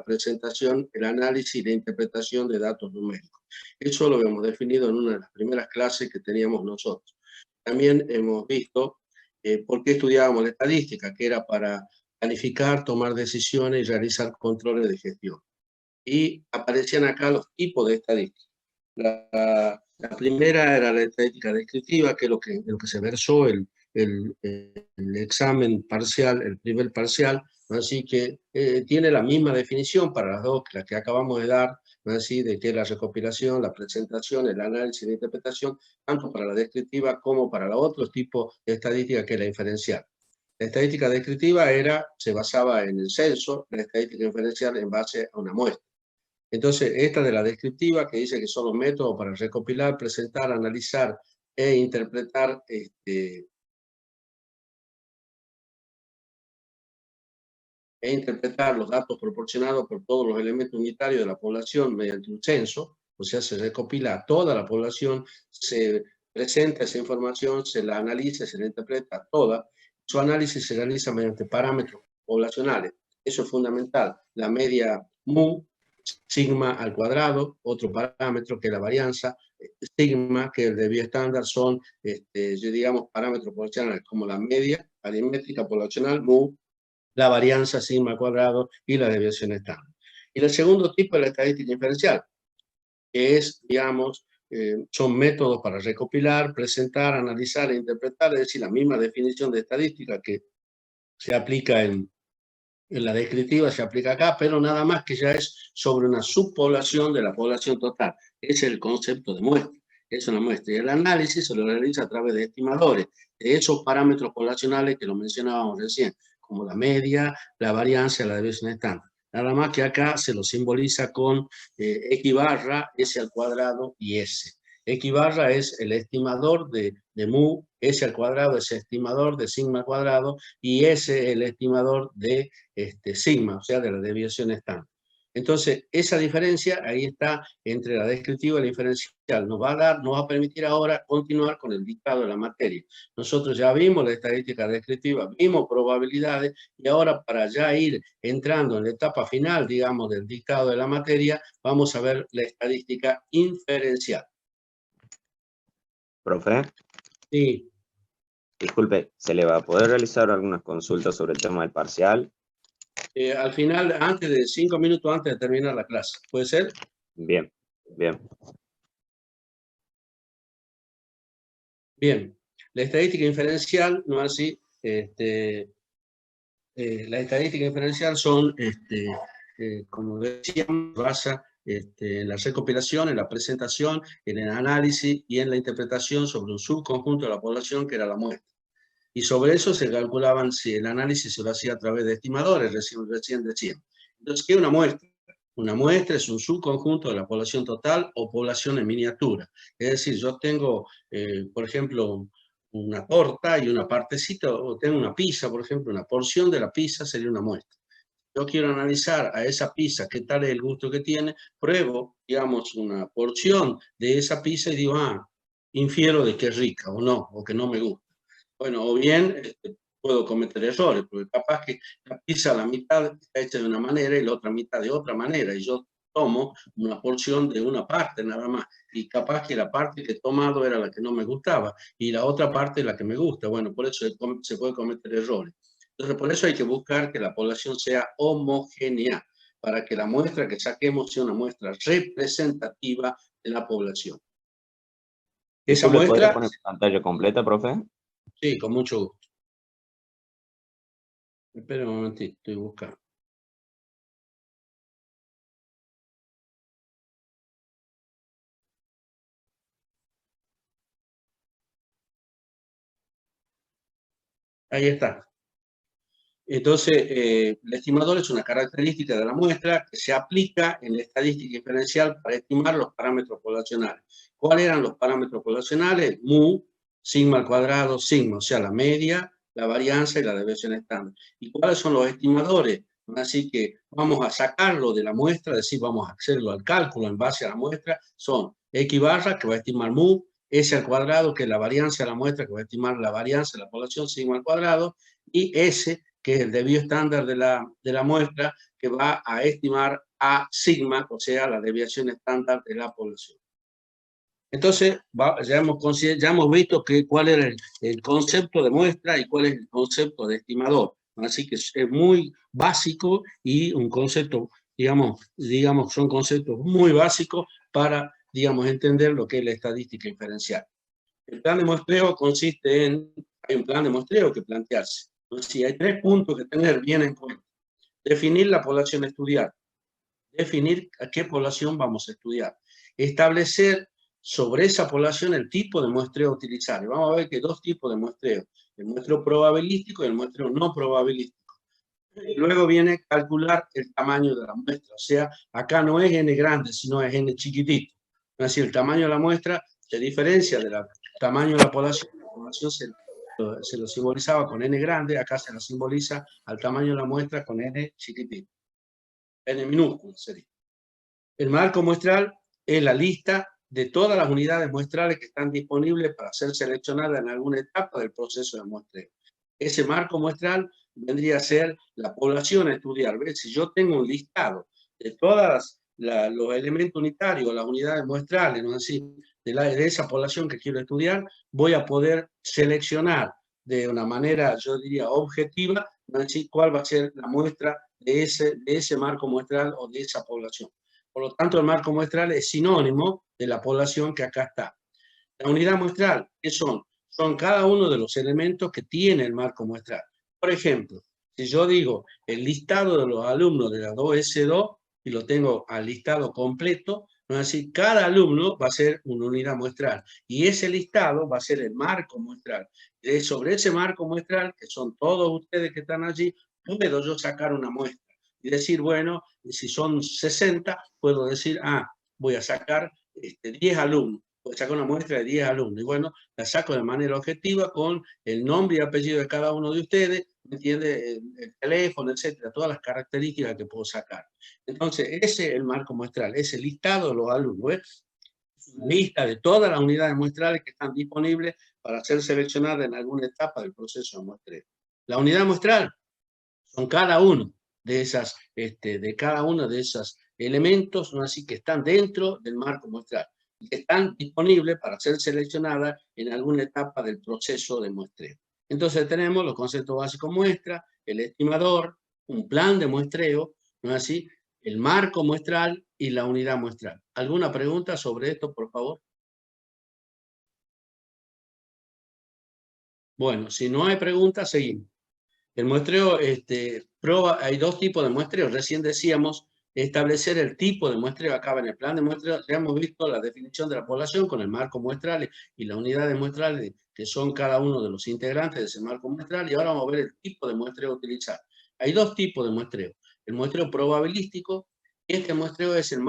presentación, el análisis y la interpretación de datos numéricos. Eso lo hemos definido en una de las primeras clases que teníamos nosotros. También hemos visto por qué estudiábamos la estadística, que era para planificar, tomar decisiones y realizar controles de gestión. Y aparecían acá los tipos de estadística. La primera era la estadística descriptiva, que es en lo que se versó el examen parcial, el primer parcial, así que tiene la misma definición para las dos, la que acabamos de dar, así de que la recopilación, la presentación, el análisis y la interpretación, tanto para la descriptiva como para los otros tipos de estadística, que es la inferencial. La estadística descriptiva se basaba en el censo, la estadística inferencial en base a una muestra. Entonces, esta de la descriptiva, que dice que son los métodos para recopilar, presentar, analizar e interpretar los datos proporcionados por todos los elementos unitarios de la población mediante un censo, o sea, se recopila toda la población, se presenta esa información, se la analiza, se la interpreta toda. Su análisis se realiza mediante parámetros poblacionales. Eso es fundamental. La media mu, sigma al cuadrado, otro parámetro que es la varianza, sigma, que el desvío estándar, son, digamos, parámetros poblacionales como la media aritmética poblacional, mu, la varianza, sigma al cuadrado, y la desviación estándar. Y el segundo tipo es la estadística inferencial, que es, digamos, son métodos para recopilar, presentar, analizar e interpretar, es decir, la misma definición de estadística que se aplica en la descriptiva, se aplica acá, pero nada más que ya es sobre una subpoblación de la población total. Ese es el concepto de muestra. Es una muestra. Y el análisis se lo realiza a través de estimadores, de esos parámetros poblacionales que lo mencionábamos recién, como la media, la varianza, la desviación estándar. Nada más que acá se lo simboliza con X barra, S al cuadrado y S. X barra es el estimador de mu, S al cuadrado es el estimador de sigma al cuadrado, y S el estimador de sigma, o sea, de la desviación estándar. Entonces, esa diferencia ahí está entre la descriptiva y la inferencial. Nos va a permitir ahora continuar con el dictado de la materia. Nosotros ya vimos la estadística descriptiva, vimos probabilidades, y ahora para ya ir entrando en la etapa final, digamos, del dictado de la materia, vamos a ver la estadística inferencial. Profe. Sí. Disculpe, ¿se le va a poder realizar algunas consultas sobre el tema del parcial? Al final, antes de 5 minutos antes de terminar la clase. ¿Puede ser? Bien, bien. Bien. La estadística inferencial, no así, la estadística inferencial son, como decíamos, basa en la recopilación, en la presentación, en el análisis y en la interpretación sobre un subconjunto de la población que era la muestra. Y sobre eso se calculaban si el análisis se lo hacía a través de estimadores, recién decíamos. Entonces, ¿qué es una muestra? Una muestra es un subconjunto de la población total o población en miniatura. Es decir, yo tengo, por ejemplo, una torta y una partecita, o tengo una pizza, por ejemplo, una porción de la pizza sería una muestra. Yo quiero analizar a esa pizza, qué tal es el gusto que tiene, pruebo, digamos, una porción de esa pizza y digo, infiero de que es rica o no, o que no me gusta. Bueno, o bien puedo cometer errores, porque capaz que la pizza la mitad está hecha de una manera y la otra mitad de otra manera, y yo tomo una porción de una parte nada más, y capaz que la parte que he tomado era la que no me gustaba, y la otra parte es la que me gusta. Bueno, por eso se puede cometer errores. Entonces, por eso hay que buscar que la población sea homogénea, para que la muestra que saquemos sea una muestra representativa de la población. Esa muestra... ¿Podría poner pantalla completa, profe? Sí, con mucho gusto. Espera un momentito, estoy buscando. Ahí está. Entonces, el estimador es una característica de la muestra que se aplica en la estadística inferencial para estimar los parámetros poblacionales. ¿Cuáles eran los parámetros poblacionales? Mu, sigma al cuadrado, sigma, o sea, la media, la varianza y la desviación estándar. ¿Y cuáles son los estimadores? Así que vamos a sacarlo de la muestra, es decir, vamos a hacerlo al cálculo en base a la muestra. Son X barra, que va a estimar mu, S al cuadrado, que es la varianza de la muestra, que va a estimar la varianza de la población, sigma al cuadrado, y S, que es el desvío estándar de la muestra, que va a estimar a sigma, o sea, la desviación estándar de la población. Entonces, ya hemos visto cuál era el concepto de muestra y cuál es el concepto de estimador. Así que es muy básico y un concepto, digamos, son conceptos muy básicos para, digamos, entender lo que es la estadística inferencial. El plan de muestreo consiste hay un plan de muestreo que plantearse. Entonces, hay 3 puntos que tener bien en cuenta. Definir la población a estudiar. Definir a qué población vamos a estudiar. Establecer sobre esa población el tipo de muestreo a utilizar. Y vamos a ver que hay 2 tipos de muestreo. El muestreo probabilístico y el muestreo no probabilístico. Y luego viene calcular el tamaño de la muestra. O sea, acá no es n grande, sino es n chiquitito. Es decir, el tamaño de la muestra se diferencia del tamaño de la población. La población se lo simbolizaba con n grande, acá se lo simboliza al tamaño de la muestra con n chiquitito. N minúsculo sería. El marco muestral es la lista de todas las unidades muestrales que están disponibles para ser seleccionadas en alguna etapa del proceso de muestreo. Ese marco muestral vendría a ser la población a estudiar. ¿Ves? Si yo tengo un listado de todos los elementos unitarios, las unidades muestrales, ¿no? Así, de esa población que quiero estudiar, voy a poder seleccionar de una manera, yo diría, objetiva, ¿no? Así, cuál va a ser la muestra de ese marco muestral o de esa población. Por lo tanto, el marco muestral es sinónimo de la población que acá está. La unidad muestral, ¿qué son? Son cada uno de los elementos que tiene el marco muestral. Por ejemplo, si yo digo el listado de los alumnos de la 2S2 y lo tengo al listado completo, ¿no es así? Cada alumno va a ser una unidad muestral y ese listado va a ser el marco muestral. Y sobre ese marco muestral, que son todos ustedes que están allí, puedo yo sacar una muestra y decir, bueno, si son 60, puedo decir, voy a sacar 10 alumnos. Pues saco una muestra de 10 alumnos. Y bueno, la saco de manera objetiva con el nombre y apellido de cada uno de ustedes, ¿me entiende? El teléfono, etcétera, todas las características que puedo sacar. Entonces, ese es el marco muestral, ese listado de los alumnos. ¿Ves? Una lista de todas las unidades muestrales que están disponibles para ser seleccionadas en alguna etapa del proceso de muestreo. La unidad muestral son cada uno de esos elementos, ¿no? Así que están dentro del marco muestral y que están disponibles para ser seleccionadas en alguna etapa del proceso de muestreo. Entonces tenemos los conceptos básicos muestra, el estimador, un plan de muestreo, ¿no es así? El marco muestral y la unidad muestral. ¿Alguna pregunta sobre esto, por favor? Bueno, si no hay preguntas, seguimos. El muestreo, hay 2 tipos de muestreo. Recién decíamos establecer el tipo de muestreo. Acá en el plan de muestreo ya hemos visto la definición de la población con el marco muestral y la unidad de muestral que son cada uno de los integrantes de ese marco muestral. Y ahora vamos a ver el tipo de muestreo a utilizar. Hay 2 tipos de muestreo. El muestreo probabilístico, este muestreo es el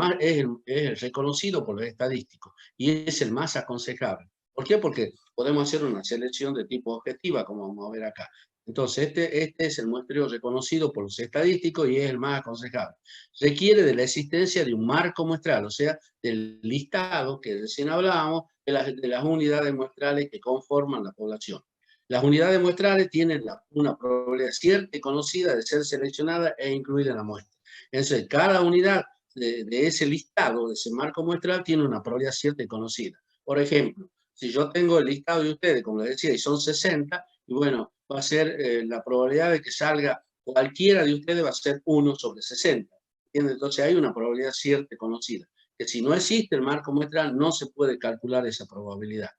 reconocido por los estadísticos y es el más aconsejable. ¿Por qué? Porque podemos hacer una selección de tipo objetiva, como vamos a ver acá. Entonces, este es el muestreo reconocido por los estadísticos y es el más aconsejable. Requiere de la existencia de un marco muestral, o sea, del listado que recién hablábamos de las unidades muestrales que conforman la población. Las unidades muestrales tienen una probabilidad cierta y conocida de ser seleccionada e incluida en la muestra. Entonces, cada unidad de ese listado, de ese marco muestral, tiene una probabilidad cierta y conocida. Por ejemplo, si yo tengo el listado de ustedes, como les decía, y son 60, y bueno, va a ser la probabilidad de que salga cualquiera de ustedes va a ser 1 sobre 60. ¿Entiendes? Entonces hay una probabilidad cierta y conocida. Que si no existe el marco muestral, no se puede calcular esa probabilidad.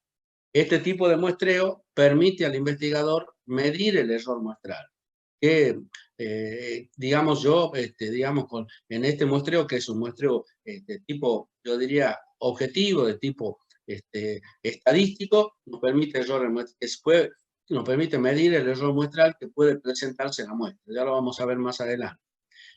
Este tipo de muestreo permite al investigador medir el error muestral. Que, digamos en este muestreo, que es un muestreo de tipo, yo diría, objetivo, de tipo estadístico, nos permite nos permite medir el error muestral que puede presentarse en la muestra. Ya lo vamos a ver más adelante.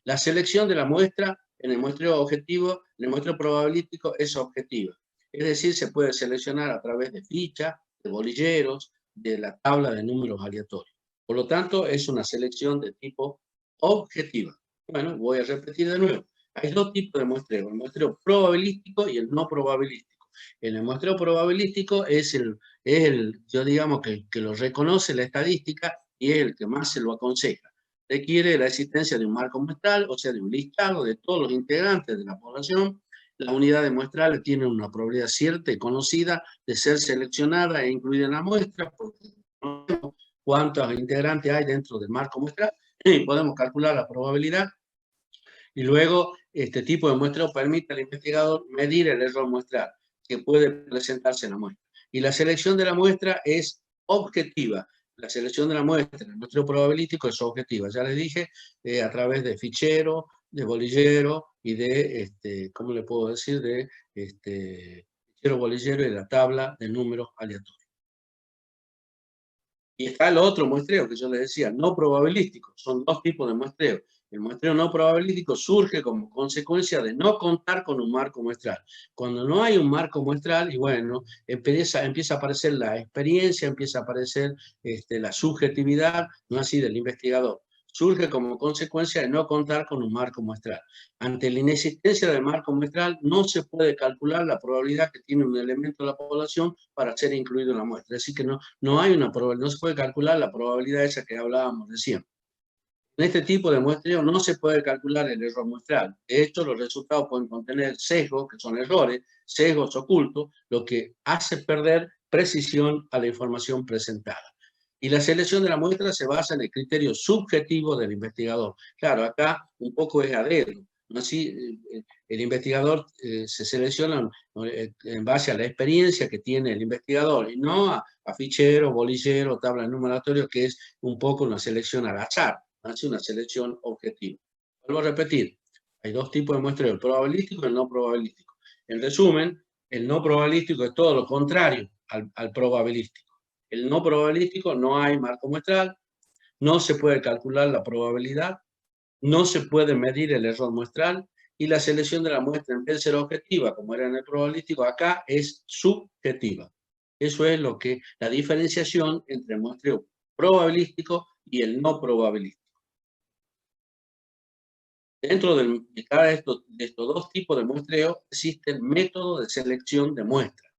La selección de la muestra en el muestreo objetivo, en el muestreo probabilístico, es objetiva. Es decir, se puede seleccionar a través de fichas, de bolilleros, de la tabla de números aleatorios. Por lo tanto, es una selección de tipo objetiva. Bueno, voy a repetir de nuevo. Hay 2 tipos de muestreo, el muestreo probabilístico y el no probabilístico. En el muestreo probabilístico yo digamos que lo reconoce la estadística y es el que más se lo aconseja. requiere la existencia de un marco muestral, o sea, de un listado de todos los integrantes de la población. Las unidades muestrales tienen una probabilidad cierta y conocida de ser seleccionada e incluida en la muestra, porque sabemos cuántos integrantes hay dentro del marco muestral, y podemos calcular la probabilidad. Y luego, este tipo de muestreo permite al investigador medir el error muestral que puede presentarse en la muestra. Y la selección de la muestra es objetiva. La selección de la muestra, el muestreo probabilístico es objetiva. Ya les dije, a través de fichero, de bolillero y de, ¿cómo le puedo decir? De fichero, bolillero y la tabla de números aleatorios. Y está el otro muestreo que yo les decía, no probabilístico. Son dos tipos de muestreo. El muestreo no probabilístico surge como consecuencia de no contar con un marco muestral. Cuando no hay un marco muestral, y bueno, empieza a aparecer la experiencia, empieza a aparecer la subjetividad, no así del investigador. Surge como consecuencia de no contar con un marco muestral. Ante la inexistencia del marco muestral, no se puede calcular la probabilidad que tiene un elemento de la población para ser incluido en la muestra. Es decir, que no hay una probabilidad, no se puede calcular la probabilidad esa que hablábamos recién. En este tipo de muestreo no se puede calcular el error muestral. De hecho, los resultados pueden contener sesgos, que son errores, sesgos ocultos, lo que hace perder precisión a la información presentada. Y la selección de la muestra se basa en el criterio subjetivo del investigador. Claro, acá un poco es a dedo, ¿no? Así, el investigador se selecciona en base a la experiencia que tiene el investigador y no a fichero, bolillero, tabla de número aleatorio, que es un poco una selección al azar. Hace una selección objetiva. Vuelvo a repetir, hay dos tipos de muestreo, el probabilístico y el no probabilístico. En resumen, el no probabilístico es todo lo contrario al probabilístico. El no probabilístico no hay marco muestral, no se puede calcular la probabilidad, no se puede medir el error muestral y la selección de la muestra en vez de ser objetiva, como era en el probabilístico, acá es subjetiva. Eso es lo que la diferenciación entre el muestreo probabilístico y el no probabilístico. Dentro de cada de estos dos tipos de muestreo existen métodos de selección de muestras.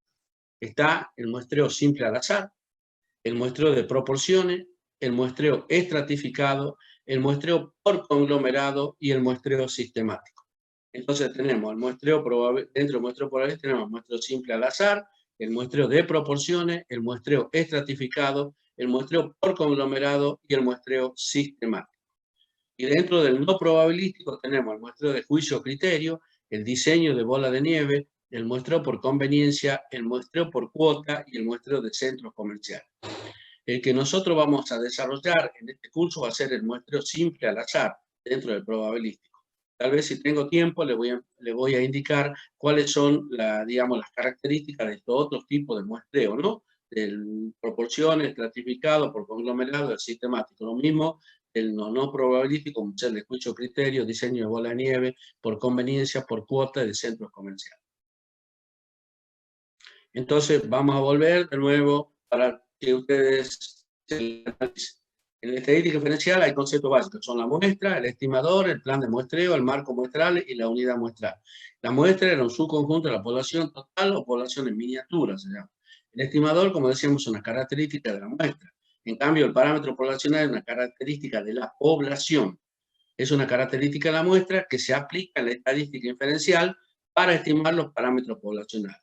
Está el muestreo simple al azar, el muestreo de proporciones, el muestreo estratificado, el muestreo por conglomerado y el muestreo sistemático. Entonces tenemos el muestreo probable, dentro del muestreo probable tenemos el muestreo simple al azar, el muestreo de proporciones, el muestreo estratificado, el muestreo por conglomerado y el muestreo sistemático. Y dentro del no probabilístico tenemos el muestreo de juicio criterio, el diseño de bola de nieve, el muestreo por conveniencia, el muestreo por cuota y el muestreo de centros comerciales. El que nosotros vamos a desarrollar en este curso va a ser el muestreo simple al azar dentro del probabilístico. Tal vez si tengo tiempo le voy a indicar cuáles son las características de estos otros tipos de muestreo, ¿no? Del proporciones, estratificado, por conglomerado, el sistemático. Lo mismo el no probabilístico, como ser de juicio criterio, diseño de bola de nieve, por conveniencia, por cuota de centros comerciales. Entonces, vamos a volver de nuevo para que ustedes se analicen. En la estadística diferencial hay conceptos básicos, son la muestra, el estimador, el plan de muestreo, el marco muestral y la unidad muestral. La muestra era un subconjunto de la población total o población en miniatura, se llama. El estimador, como decíamos, es una característica de la muestra. En cambio, el parámetro poblacional es una característica de la población. Es una característica de la muestra que se aplica en la estadística inferencial para estimar los parámetros poblacionales.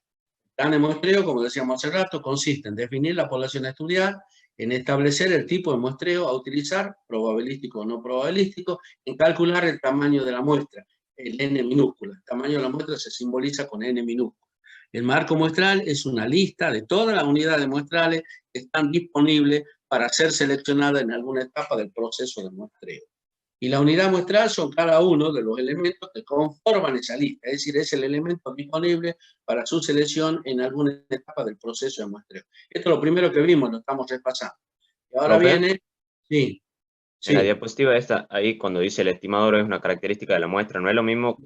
El plan de muestreo, como decíamos hace rato, consiste en definir la población a estudiar, en establecer el tipo de muestreo a utilizar, probabilístico o no probabilístico, en calcular el tamaño de la muestra, el n minúscula. El tamaño de la muestra se simboliza con n minúscula. El marco muestral es una lista de todas las unidades muestrales que están disponibles para ser seleccionadas en alguna etapa del proceso de muestreo. Y la unidad muestral son cada uno de los elementos que conforman esa lista, es decir, es el elemento disponible para su selección en alguna etapa del proceso de muestreo. Esto es lo primero que vimos, lo estamos repasando. Y ahora viene, sí. En la diapositiva esta, ahí cuando dice el estimador es una característica de la muestra, ¿no es lo mismo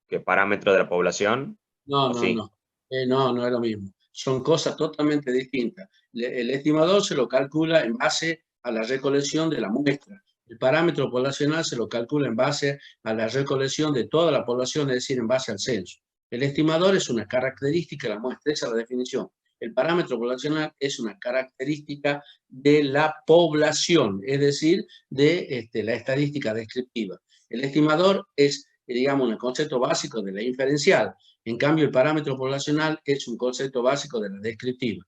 que parámetro de la población? No, sí? no es lo mismo. Son cosas totalmente distintas. El estimador se lo calcula en base a la recolección de la muestra. El parámetro poblacional se lo calcula en base a la recolección de toda la población, es decir, en base al censo. El estimador es una característica de la muestra, esa es la definición. el parámetro poblacional es una característica de la población, es decir, de la estadística descriptiva. El estimador es, digamos, un concepto básico de la inferencial. En cambio, el parámetro poblacional es un concepto básico de la descriptiva.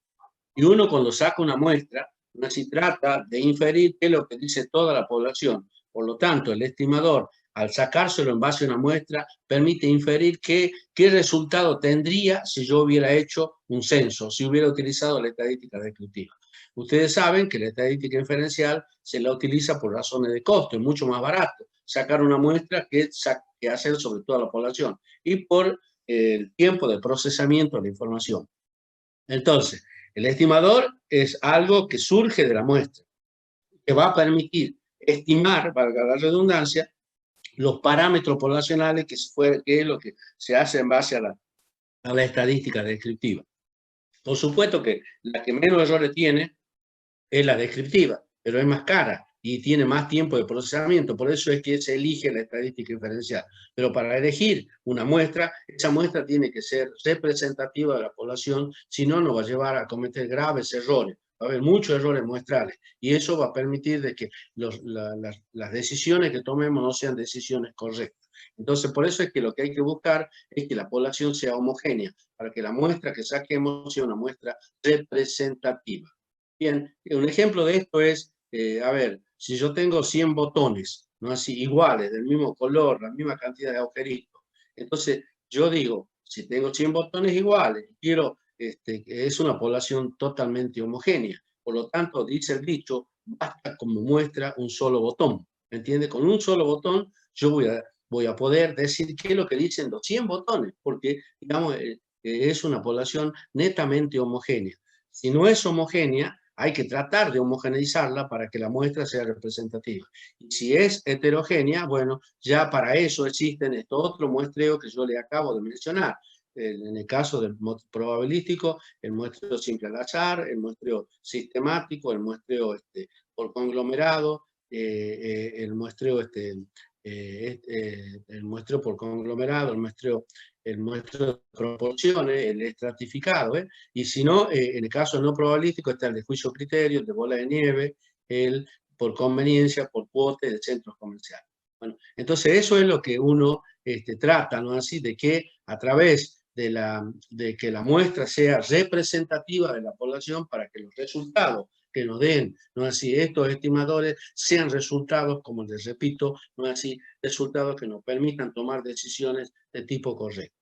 Y uno cuando saca una muestra, no se trata de inferir qué es lo que dice toda la población. Por lo tanto, el estimador, al sacárselo en base a una muestra, permite inferir qué resultado tendría si yo hubiera hecho un censo, si hubiera utilizado la estadística descriptiva. Ustedes saben que la estadística inferencial se la utiliza por razones de costo, es mucho más barato sacar una muestra que hacer sobre toda la población, y por el tiempo de procesamiento de la información. Entonces, el estimador es algo que surge de la muestra, que va a permitir estimar, valga la redundancia, los parámetros poblacionales, que es lo que se hace en base a la estadística descriptiva. Por supuesto que la que menos errores tiene es la descriptiva, pero es más cara y tiene más tiempo de procesamiento, por eso es que se elige la estadística inferencial. Pero para elegir una muestra, esa muestra tiene que ser representativa de la población, si no, nos va a llevar a cometer graves errores. Va a haber muchos errores muestrales y eso va a permitir de que las decisiones que tomemos no sean decisiones correctas. Entonces, por eso es que lo que hay que buscar es que la población sea homogénea, para que la muestra que saquemos sea una muestra representativa. Bien, un ejemplo de esto es, a ver, si yo tengo 100 botones, ¿no? Así, iguales, del mismo color, la misma cantidad de agujeritos, entonces yo digo, si tengo 100 botones iguales, quiero, es una población totalmente homogénea, por lo tanto, dice el dicho, basta como muestra un solo botón, ¿me entiende? Con un solo botón yo voy a poder decir qué es lo que dicen los 100 botones, porque, digamos, es una población netamente homogénea. Si no es homogénea, hay que tratar de homogeneizarla para que la muestra sea representativa. Y si es heterogénea, bueno, ya para eso existen estos otros muestreos que yo le acabo de mencionar. En el caso del probabilístico, el muestreo simple al azar, el muestreo sistemático, el muestreo por conglomerado, el muestreo por conglomerado, el muestreo de proporciones, el estratificado, y si no, en el caso no probabilístico está el de juicio criterio, el de bola de nieve, el por conveniencia, por cuotas de centros comerciales. Bueno, entonces eso es lo que uno trata, ¿no? Así de que a través de que la muestra sea representativa de la población para que los resultados que nos den, ¿no? Así, estos estimadores sean resultados, como les repito, ¿no? Así, resultados que nos permitan tomar decisiones de tipo correcto.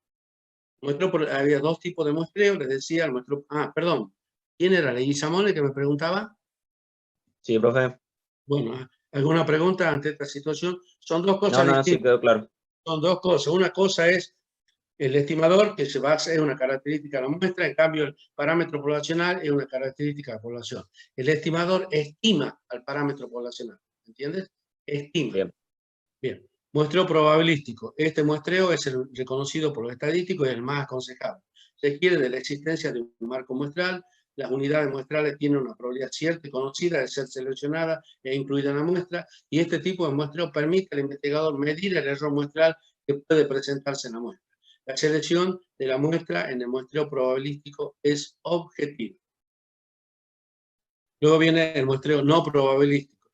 Había dos tipos de muestreo, les decía, el muestreo, perdón, ¿quién era? ¿Leguizamón que me preguntaba? Sí, profe. Bueno, ¿alguna pregunta ante esta situación? Son dos cosas distintas. Sí, quedó claro. Son dos cosas. Una cosa es el estimador, que se basa en una característica de la muestra, en cambio el parámetro poblacional es una característica de la población. El estimador estima al parámetro poblacional, ¿entiendes? Estima. Bien. Bien. Muestreo probabilístico. Este muestreo es el reconocido por los estadísticos y el más aconsejable. Requiere de la existencia de un marco muestral. Las unidades muestrales tienen una probabilidad cierta y conocida de ser seleccionada e incluida en la muestra, y este tipo de muestreo permite al investigador medir el error muestral que puede presentarse en la muestra. La selección de la muestra en el muestreo probabilístico es objetiva. Luego viene el muestreo no probabilístico.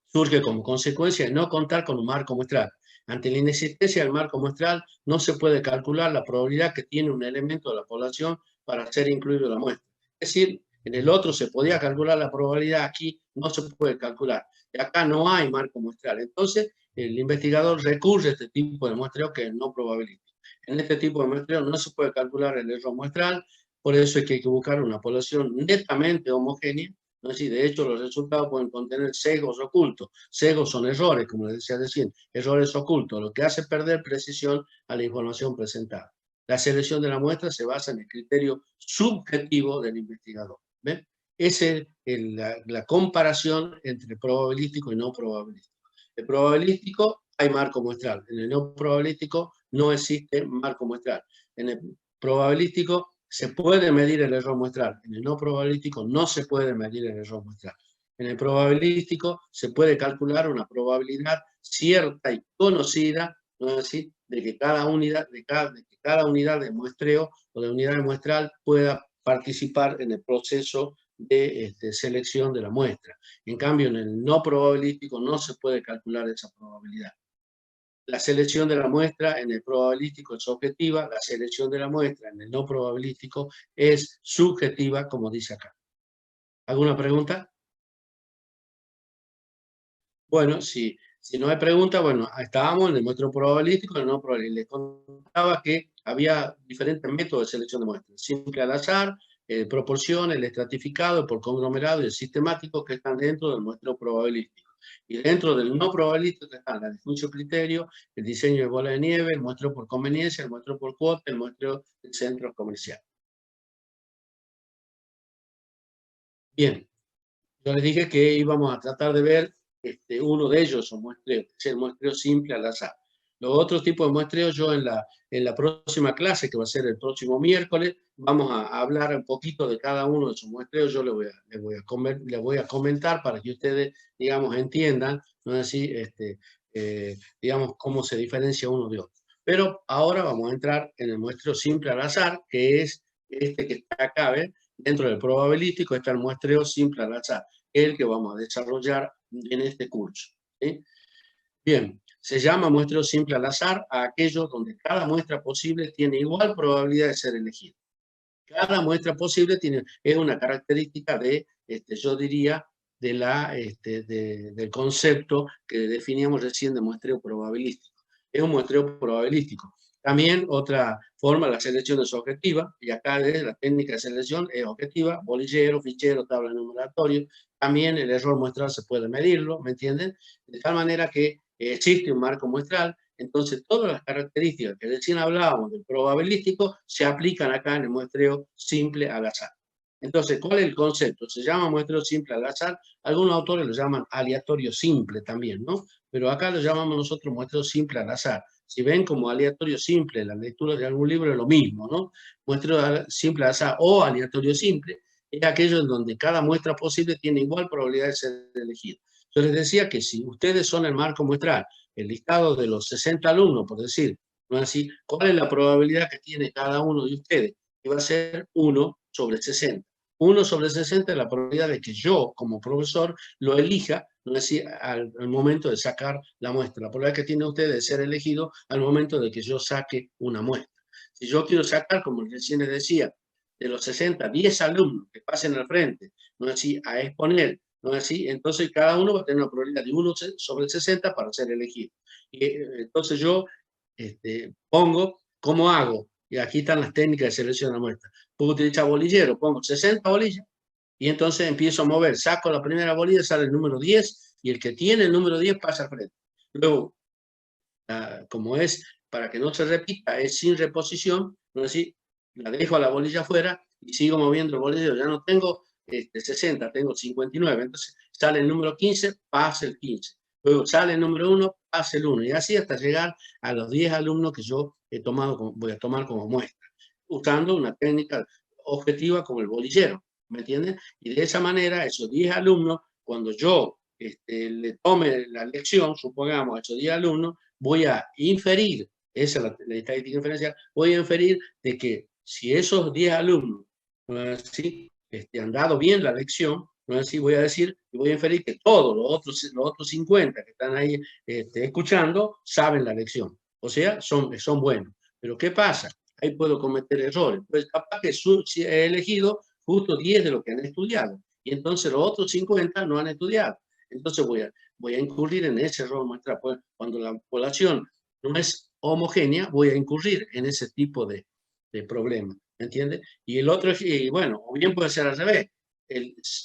Surge como consecuencia de no contar con un marco muestral. Ante la inexistencia del marco muestral, no se puede calcular la probabilidad que tiene un elemento de la población para ser incluido en la muestra. Es decir, en el otro se podía calcular la probabilidad, aquí no se puede calcular. Y acá no hay marco muestral. Entonces, el investigador recurre a este tipo de muestreo que es no probabilístico. En este tipo de muestreo no se puede calcular el error muestral, por eso es que hay que buscar una población netamente homogénea. ¿No? Sí, de hecho, los resultados pueden contener sesgos ocultos. Sesgos son errores, como les decía recién, errores ocultos, lo que hace perder precisión a la información presentada. La selección de la muestra se basa en el criterio subjetivo del investigador. ¿Ven? Esa es la comparación entre probabilístico y no probabilístico. El probabilístico hay marco muestral. En el no probabilístico no existe marco muestral. En el probabilístico se puede medir el error muestral. En el no probabilístico no se puede medir el error muestral. En el probabilístico se puede calcular una probabilidad cierta y conocida ¿no es así? De que cada unidad de muestreo o de unidad muestral pueda participar en el proceso de selección de la muestra. En cambio, en el no probabilístico no se puede calcular esa probabilidad. La selección de la muestra en el probabilístico es objetiva, la selección de la muestra en el no probabilístico es subjetiva, como dice acá. ¿Alguna pregunta? Bueno, si no hay pregunta, bueno, estábamos en el muestreo probabilístico, en el no probabilístico. Les contaba que había diferentes métodos de selección de muestras. Simple al azar, proporción, el estratificado, el por conglomerado y el sistemático, que están dentro del muestreo probabilístico. Y dentro del no probabilístico están la de juicio criterio, el diseño de bola de nieve, el muestreo por conveniencia, el muestreo por cuota, el muestreo del centro comercial. Bien, yo les dije que íbamos a tratar de ver uno de ellos, o muestreo, que es el muestreo simple al azar. Los otros tipos de muestreos, yo en la próxima clase, que va a ser el próximo miércoles, vamos a hablar un poquito de cada uno de esos muestreos. Yo les voy a comentar para que ustedes, digamos, entiendan, ¿no es así? Digamos, cómo se diferencia uno de otro. Pero ahora vamos a entrar en el muestreo simple al azar, que es este que está acá, ¿ves? Dentro del probabilístico está el muestreo simple al azar, el que vamos a desarrollar en este curso. ¿Sí? Bien, se llama muestreo simple al azar a aquellos donde cada muestra posible tiene igual probabilidad de ser elegida. Cada muestra posible es una característica de, yo diría, del concepto que definíamos recién de muestreo probabilístico. Es un muestreo probabilístico. También otra forma, la selección es objetiva, y acá la técnica de selección es objetiva, bolillero, fichero, tabla numeratorio. También el error muestral se puede medirlo, ¿me entienden? De tal manera que existe un marco muestral. Entonces, todas las características que recién hablábamos del probabilístico se aplican acá en el muestreo simple al azar. Entonces, ¿cuál es el concepto? Se llama muestreo simple al azar. Algunos autores lo llaman aleatorio simple también, ¿no? Pero acá lo llamamos nosotros muestreo simple al azar. Si ven como aleatorio simple, la lectura de algún libro es lo mismo, ¿no? Muestreo simple al azar o aleatorio simple es aquello en donde cada muestra posible tiene igual probabilidad de ser elegida. Yo les decía que si ustedes son el marco muestral, el listado de los 60 alumnos, por decir, ¿no es así? ¿Cuál es la probabilidad que tiene cada uno de ustedes? Que va a ser 1 sobre 60. 1 sobre 60 es la probabilidad de que yo, como profesor, lo elija, ¿no es así? Al momento de sacar la muestra. La probabilidad que tiene usted de ser elegido al momento de que yo saque una muestra. Si yo quiero sacar, como recién les decía, de los 60, 10 alumnos que pasen al frente, ¿no es así? A exponer, ¿no es así? Entonces cada uno va a tener una probabilidad de 1 sobre 60 para ser elegido. Y, entonces yo pongo, ¿cómo hago? Y aquí están las técnicas de selección de la muestra. Puedo utilizar bolillero, pongo 60 bolillas y entonces empiezo a mover, saco la primera bolilla, sale el número 10 y el que tiene el número 10 pasa al frente. Luego, como es, para que no se repita, es sin reposición, ¿no es así? La dejo a la bolilla afuera y sigo moviendo el bolillero. Ya no tengo 60, tengo 59. Entonces sale el número 15, pasa el 15. Luego sale el número 1, pasa el 1. Y así hasta llegar a los 10 alumnos que yo voy a tomar como muestra, usando una técnica objetiva como el bolillero. ¿Me entienden? Y de esa manera, esos 10 alumnos, cuando yo le tome la lección, supongamos a esos 10 alumnos, voy a inferir, esa es la estadística inferencial, voy a inferir de que si esos 10 alumnos, ¿no es así? Han dado bien la lección, ¿no es así? Voy a decir, y voy a inferir que todos los otros 50 que están ahí escuchando saben la lección. O sea, son buenos. Pero ¿qué pasa? Ahí puedo cometer errores. Pues capaz que he elegido justo 10 de los que han estudiado. Y entonces los otros 50 no han estudiado. Entonces voy a incurrir en ese error muestral. Pues, cuando la población no es homogénea, voy a incurrir en ese tipo de problema. ¿Me entiendes? Y el otro, y bueno, o bien puede ser al revés.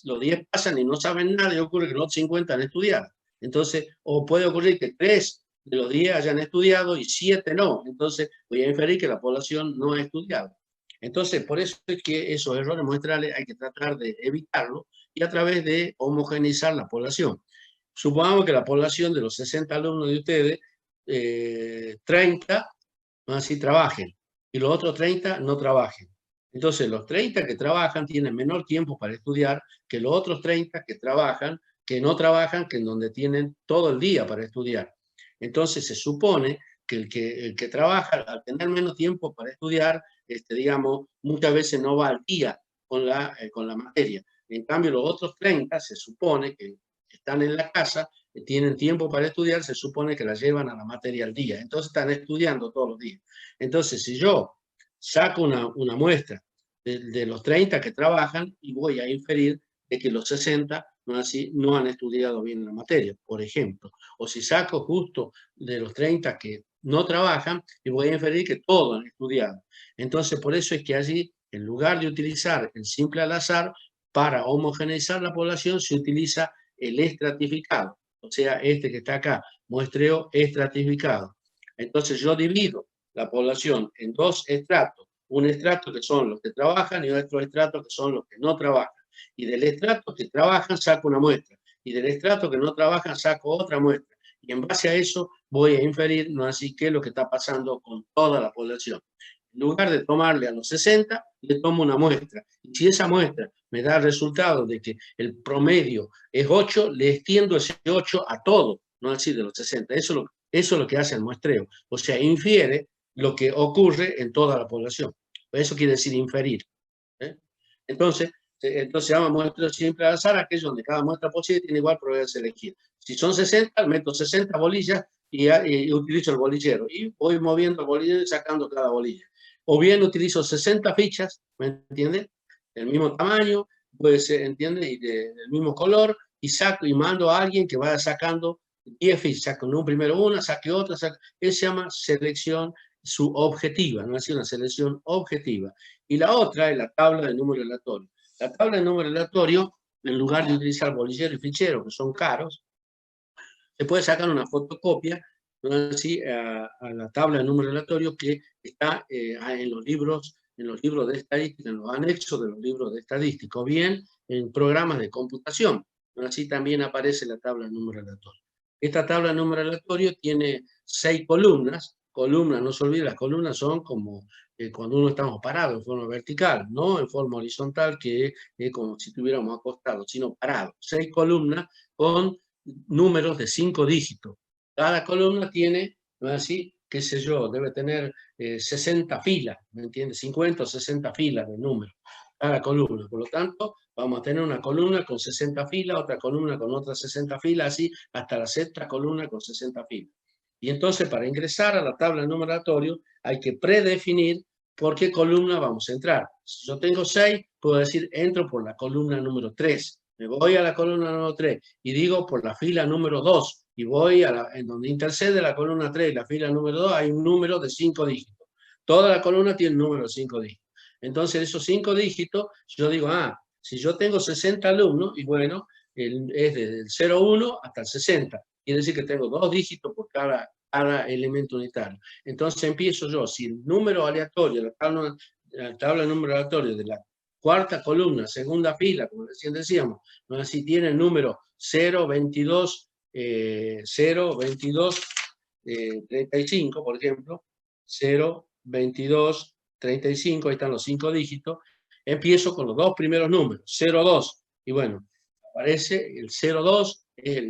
Los 10 pasan y no saben nada y ocurre que los otros 50 han estudiado. Entonces, o puede ocurrir que 3 de los 10 hayan estudiado y 7 no. Entonces, voy a inferir que la población no ha estudiado. Entonces, por eso es que esos errores muestrales hay que tratar de evitarlos y a través de homogeneizar la población. Supongamos que la población de los 60 alumnos de ustedes, 30 así trabajen y los otros 30 no trabajen. Entonces, los 30 que trabajan tienen menor tiempo para estudiar que los otros 30 que trabajan, que no trabajan, que en donde tienen todo el día para estudiar. Entonces, se supone que el que trabaja, al tener menos tiempo para estudiar, digamos, muchas veces no va al día con la materia. En cambio, los otros 30 se supone que están en la casa, que tienen tiempo para estudiar, se supone que la llevan a la materia al día. Entonces están estudiando todos los días. Entonces, si yo saco una muestra de los 30 que trabajan y voy a inferir de que los 60 no han estudiado bien la materia, por ejemplo. O si saco justo de los 30 que no trabajan, y voy a inferir que todos han estudiado. Entonces, por eso es que allí, en lugar de utilizar el simple al azar, para homogeneizar la población se utiliza el estratificado. O sea, este que está acá, muestreo estratificado. Entonces yo divido la población en dos estratos. Un estrato que son los que trabajan y otro estrato que son los que no trabajan. Y del estrato que trabajan saco una muestra. Y del estrato que no trabajan saco otra muestra. Y en base a eso voy a inferir, ¿no? Así qué es lo que está pasando con toda la población. En lugar de tomarle a los 60, le tomo una muestra. Y si esa muestra me da el resultado de que el promedio es 8, le extiendo ese 8 a todo, no así de los 60. Eso es lo que hace el muestreo. O sea, infiere lo que ocurre en toda la población. Eso quiere decir inferir. ¿eh? Entonces se llama muestreo simple al azar, aquello donde cada muestra posible tiene igual probabilidad de elegir. Si son 60, meto 60 bolillas y utilizo el bolillero. Y voy moviendo el bolillero y sacando cada bolilla. O bien utilizo 60 fichas, ¿me entiendes? Del mismo tamaño, puede ser, ¿entiendes? Y del mismo color, y saco y mando a alguien que vaya sacando 10 fichas. Saco primero una, saque otra, eso se llama selección subobjetiva, no es una selección objetiva. Y la otra es la tabla de número aleatorio. La tabla de número aleatorio, en lugar de utilizar bolillero y fichero, que son caros, se puede sacar una fotocopia, ¿no? Así, a la tabla de número aleatorio que está en los libros de estadística, en los anexos de los libros de estadística, o bien en programas de computación. ¿No? Así también aparece la tabla de número aleatorio. Esta tabla de número aleatorio tiene 6 columnas. Columnas, no se olvide, las columnas son como cuando uno estamos parado en forma vertical, no en forma horizontal, que es como si estuviéramos acostados, sino parados. 6 columnas con números de 5 dígitos. Cada columna tiene, ¿no es así? Qué sé yo, debe tener 60 filas, ¿me entiendes? 50 o 60 filas de números, cada columna. Por lo tanto, vamos a tener una columna con 60 filas, otra columna con otras 60 filas, así hasta la sexta columna con 60 filas. Y entonces, para ingresar a la tabla de número aleatorio, hay que predefinir por qué columna vamos a entrar. Si yo tengo 6, puedo decir, entro por la columna número 3. Me voy a la columna número 3 y digo por la fila número 2 y voy en donde intercede la columna 3 y la fila número 2 hay un número de 5 dígitos. Toda la columna tiene un número de 5 dígitos. Entonces esos 5 dígitos, yo digo, si yo tengo 60 alumnos, y bueno, es desde el 0,1 hasta el 60. Quiere decir que tengo 2 dígitos por cada elemento unitario. Entonces empiezo yo, si el número aleatorio, la tabla de número aleatorio de la cuarta columna, segunda fila, como recién decíamos, ¿no? Así tiene el número 0, 22, 35, por ejemplo, 0, 22, 35, ahí están los 5 dígitos, empiezo con los 2 primeros números, 0, 2, y bueno, aparece el 0, 2, es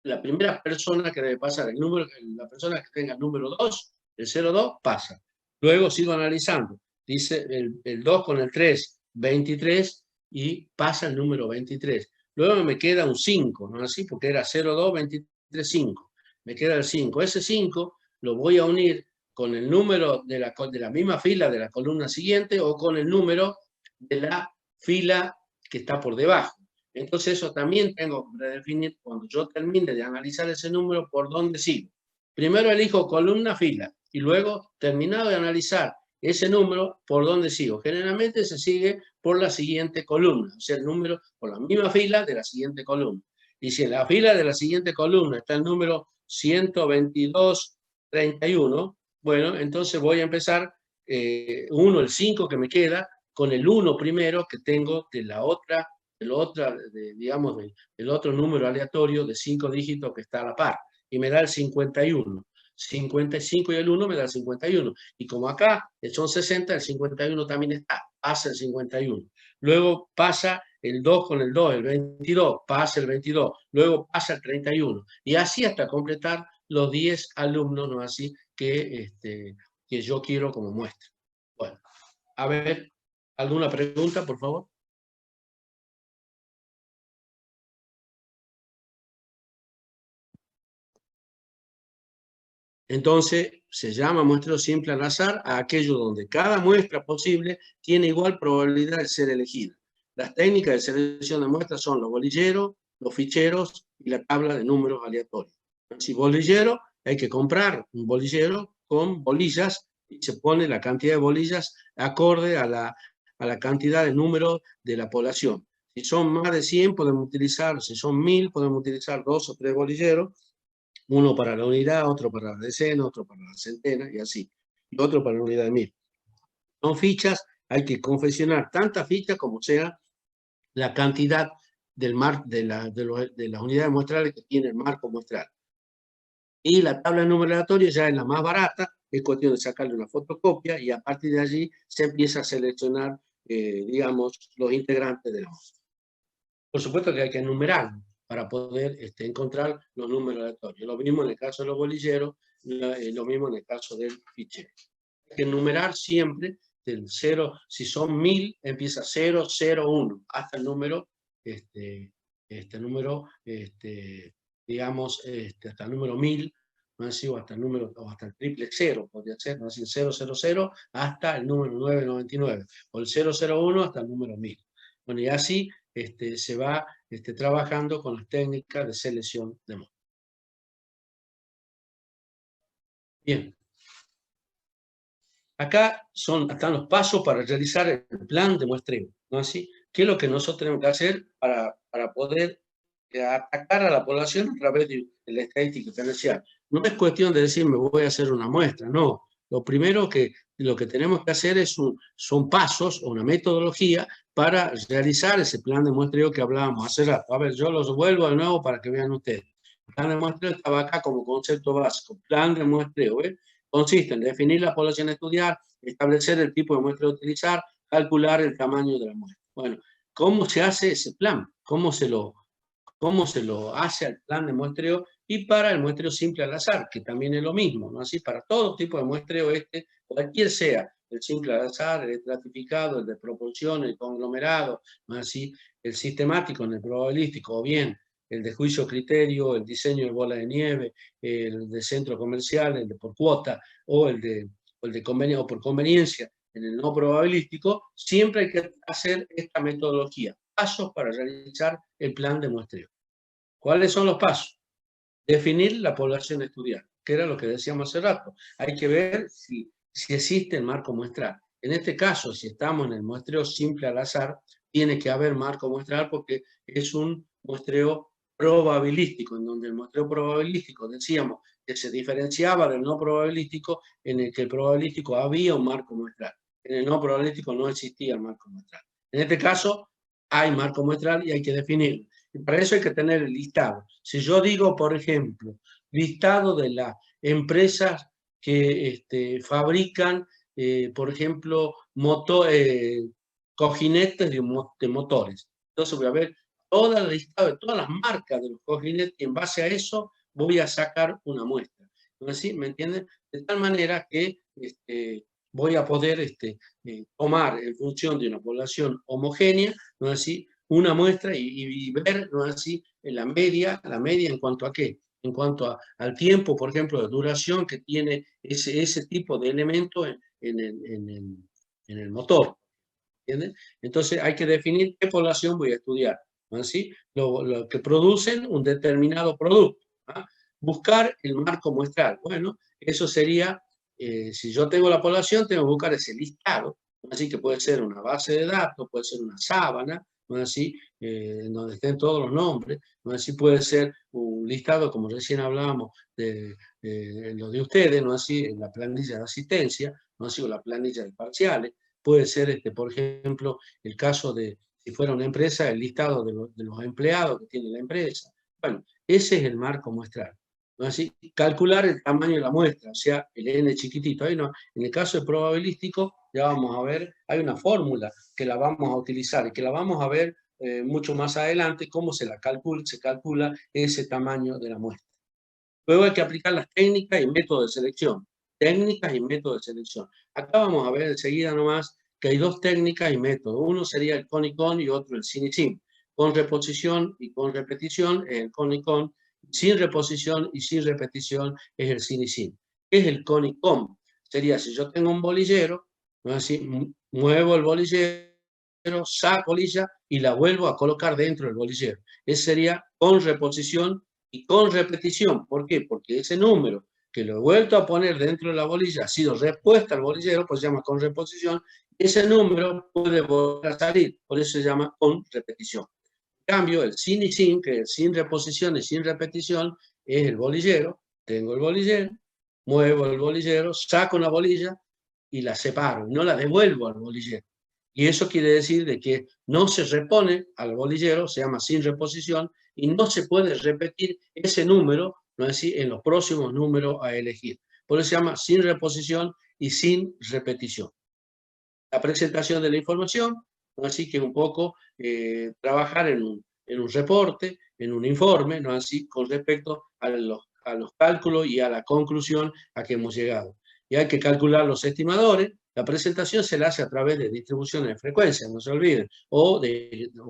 la primera persona que debe pasar, la persona que tenga el número 2, el 0, 2, pasa. Luego sigo analizando. Dice el 2 con el 3, 23, y pasa el número 23. Luego me queda un 5, ¿no? Así, porque era 0, 2, 23, 5. Me queda el 5. Ese 5 lo voy a unir con el número de la misma fila de la columna siguiente o con el número de la fila que está por debajo. Entonces eso también tengo que definir cuando yo termine de analizar ese número por dónde sigo. Primero elijo columna, fila, y luego, terminado de analizar ese número, ¿por dónde sigo? Generalmente se sigue por la siguiente columna, o sea, el número por la misma fila de la siguiente columna. Y si en la fila de la siguiente columna está el número 122, 31, bueno, entonces voy a empezar el 5 que me queda, con el 1 primero que tengo de la otra, digamos, del otro número aleatorio de 5 dígitos que está a la par, y me da el 51. 55 y el 1 me da el 51. Y como acá son 60, el 51 también está, pasa el 51. Luego pasa el 2 con el 2, el 22, pasa el 22. Luego pasa el 31. Y así hasta completar los 10 alumnos, ¿no? Así que yo quiero como muestra. Bueno, a ver, ¿alguna pregunta, por favor? Entonces, se llama muestreo simple al azar a aquello donde cada muestra posible tiene igual probabilidad de ser elegida. Las técnicas de selección de muestras son los bolilleros, los ficheros y la tabla de números aleatorios. Si bolillero, hay que comprar un bolillero con bolillas y se pone la cantidad de bolillas acorde a la cantidad de números de la población. Si son más de 100, podemos utilizar, si son 1000, podemos utilizar 2 o 3 bolilleros, uno para la unidad, otro para la decena, otro para la centena, y así. Y otro para la unidad de 1000. Son fichas, hay que confeccionar tantas fichas como sea la cantidad de las unidades muestrales que tiene el marco muestral. Y la tabla de número aleatorio ya es la más barata, es cuestión de sacarle una fotocopia y a partir de allí se empieza a seleccionar, digamos, los integrantes de la muestra. Por supuesto que hay que enumerar para poder encontrar los números aleatorios. Lo mismo en el caso de los bolilleros, lo mismo en el caso del fichero. Hay que enumerar siempre del 0, si son 1000, empieza 0, 0, 1, hasta el número, digamos, hasta el número 1000, ¿no? Así, o hasta el número, o hasta el triple 0, podría ser, ¿no? Así, 000 hasta el número 999, o el 001 hasta el número 1000. Bueno, y así se va trabajando con las técnicas de selección de muestras. Bien. Acá están los pasos para realizar el plan de muestreo, ¿no así? ¿Qué es lo que nosotros tenemos que hacer para poder atacar a la población a través de la estadística diferencial? No es cuestión de decir, me voy a hacer una muestra, no. Lo primero lo que tenemos que hacer son pasos o una metodología para realizar ese plan de muestreo que hablábamos hace rato. A ver, yo los vuelvo de nuevo para que vean ustedes. El plan de muestreo estaba acá como concepto básico. Plan de muestreo, ¿eh? Consiste en definir la población a estudiar, establecer el tipo de muestra a utilizar, calcular el tamaño de la muestra. Bueno, ¿cómo se hace ese plan? ¿Cómo se lo hace al plan de muestreo? Y para el muestreo simple al azar, que también es lo mismo, ¿no? Así para todo tipo de muestreo cualquier sea, el simple al azar, el estratificado, el de proporción, el conglomerado, ¿no? Así, el sistemático en el probabilístico, o bien el de juicio criterio, el diseño de bola de nieve, el de centro comercial, el de por cuota, o el de convenio, o por conveniencia en el no probabilístico, siempre hay que hacer esta metodología. Pasos para realizar el plan de muestreo. ¿Cuáles son los pasos? Definir la población a estudiar, que era lo que decíamos hace rato. Hay que ver si existe el marco muestral. En este caso, si estamos en el muestreo simple al azar, tiene que haber marco muestral porque es un muestreo probabilístico, en donde el muestreo probabilístico decíamos que se diferenciaba del no probabilístico, en el que el probabilístico había un marco muestral. En el no probabilístico no existía el marco muestral. En este caso, hay marco muestral y hay que definirlo. Y para eso hay que tener el listado. Si yo digo, por ejemplo, listado de las empresas que fabrican, por ejemplo, cojinetes de motores. Entonces voy a ver toda la lista de todas las marcas de los cojinetes y en base a eso voy a sacar una muestra. ¿Sí? ¿Me entienden? De tal manera que voy a poder tomar en función de una población homogénea, ¿no es así?, una muestra y ver, ¿no es así?, la media en cuanto a qué, en cuanto al tiempo, por ejemplo, de duración que tiene ese tipo de elemento en el motor. ¿Entienden? Entonces hay que definir qué población voy a estudiar, ¿no es así? Lo que producen un determinado producto. ¿Ah? Buscar el marco muestral. Bueno, eso sería, si yo tengo la población, tengo que buscar ese listado, ¿no? Así que puede ser una base de datos, puede ser una sábana, ¿no? Así, en donde estén todos los nombres, ¿no? Así puede ser un listado, como recién hablábamos, de lo de ustedes, ¿no? Así, en la planilla de asistencia, ¿no? Así, o la planilla de parciales. Puede ser, por ejemplo, el caso de, si fuera una empresa, el listado de los empleados que tiene la empresa. Bueno, ese es el marco muestral. ¿No? Así, calcular el tamaño de la muestra, o sea, el n chiquitito. Ahí no. En el caso de probabilístico, ya vamos a ver, hay una fórmula que la vamos a utilizar y que la vamos a ver mucho más adelante, cómo se calcula ese tamaño de la muestra. Luego hay que aplicar las técnicas y métodos de selección. Técnicas y métodos de selección. Acá vamos a ver enseguida nomás que hay dos técnicas y métodos. Uno sería el con y con y otro el sin y sin. Con reposición y con repetición es el con y con. Sin reposición y sin repetición es el sin y sin. ¿Qué es el con y con? Sería si yo tengo un bolillero, ¿no? Así, muevo el bolillero, saco bolilla y la vuelvo a colocar dentro del bolillero. Ese sería con reposición y con repetición. ¿Por qué? Porque ese número que lo he vuelto a poner dentro de la bolilla ha sido repuesta al bolillero, pues se llama con reposición. Ese número puede volver a salir, por eso se llama con repetición. En cambio, el sin y sin, que es sin reposición y sin repetición, es el bolillero. Tengo el bolillero, muevo el bolillero, saco una bolilla y la separo, no la devuelvo al bolillero. Y eso quiere decir de que no se repone al bolillero, se llama sin reposición, y no se puede repetir ese número, no es decir, en los próximos números a elegir. Por eso se llama sin reposición y sin repetición. La presentación de la información, ¿no? Así que un poco trabajar en un reporte, en un informe, ¿no? Así con respecto a los cálculos y a la conclusión a que hemos llegado. Y hay que calcular los estimadores. La presentación se la hace a través de distribuciones de frecuencia, no se olviden, o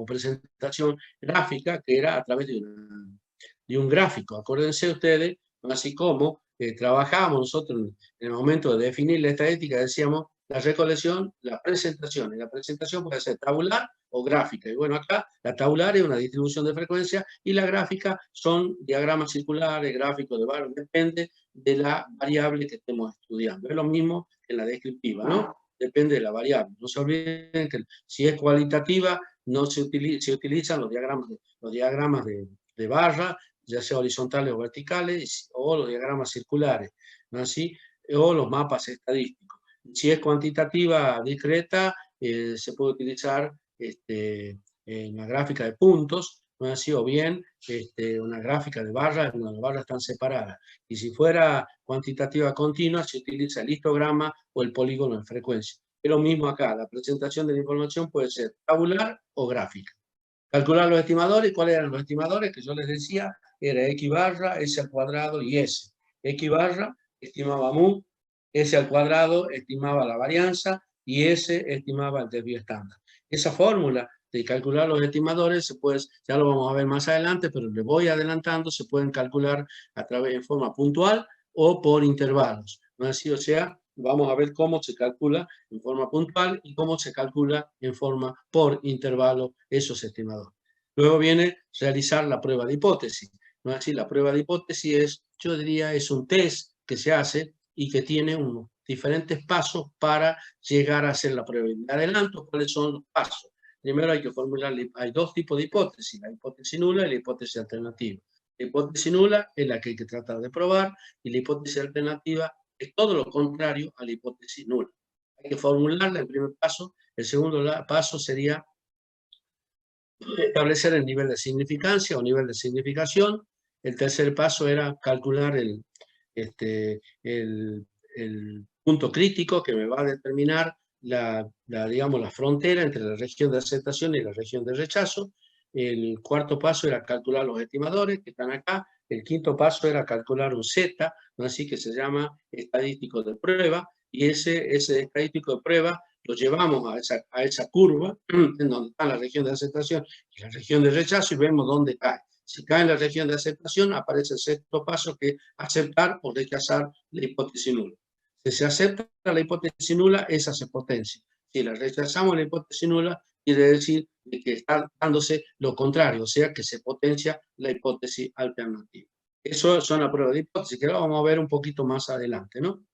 presentación gráfica, que era a través de un gráfico. Acuérdense ustedes, ¿no? Así como trabajábamos nosotros en el momento de definir la estadística, decíamos la recolección, la presentación. Y la presentación puede ser tabular o gráfica. Y bueno, acá la tabular es una distribución de frecuencia y la gráfica son diagramas circulares, gráficos de barras, depende de la variable que estemos estudiando. Es lo mismo que en la descriptiva, ¿no? Depende de la variable. No se olviden que si es cualitativa, no se utilizan los diagramas de barra, ya sea horizontales o verticales, o los diagramas circulares, ¿no? Así, o los mapas estadísticos. Si es cuantitativa discreta, se puede utilizar una gráfica de puntos, ¿no? Así, o bien una gráfica de barras, donde las barras están separadas. Y si fuera cuantitativa continua, se utiliza el histograma o el polígono de frecuencia. Es lo mismo acá, la presentación de la información puede ser tabular o gráfica. Calcular los estimadores. ¿Cuáles eran los estimadores? Que yo les decía, era X barra, S al cuadrado y S. X barra estimaba mu, S al cuadrado estimaba la varianza y S estimaba el desvío estándar. Esa fórmula de calcular los estimadores, pues, ya lo vamos a ver más adelante, pero les voy adelantando, se pueden calcular a través de forma puntual o por intervalos, ¿no? Así, o sea, vamos a ver cómo se calcula en forma puntual y cómo se calcula en forma por intervalo esos estimadores. Luego viene realizar la prueba de hipótesis, ¿no? Así, la prueba de hipótesis es, yo diría, es un test que se hace y que tiene unos diferentes pasos para llegar a hacer la prueba. De adelanto, ¿cuáles son los pasos? Primero hay que formular, hay dos tipos de hipótesis, la hipótesis nula y la hipótesis alternativa. La hipótesis nula es la que hay que tratar de probar y la hipótesis alternativa es todo lo contrario a la hipótesis nula. Hay que formularla el primer paso. El segundo paso sería establecer el nivel de significancia o nivel de significación. El tercer paso era calcular el punto crítico que me va a determinar digamos, la frontera entre la región de aceptación y la región de rechazo. El cuarto paso era calcular los estimadores que están acá. El quinto paso era calcular un Z, ¿no? Así que se llama estadístico de prueba, y ese estadístico de prueba lo llevamos a esa curva en donde está la región de aceptación y la región de rechazo y vemos dónde cae. Si cae en la región de aceptación, aparece el sexto paso, que es aceptar o rechazar la hipótesis nula. Si se acepta la hipótesis nula, esa se potencia. Si la rechazamos la hipótesis nula, quiere decir que está dándose lo contrario, o sea que se potencia la hipótesis alternativa. Eso son las pruebas de hipótesis, que lo vamos a ver un poquito más adelante, ¿no?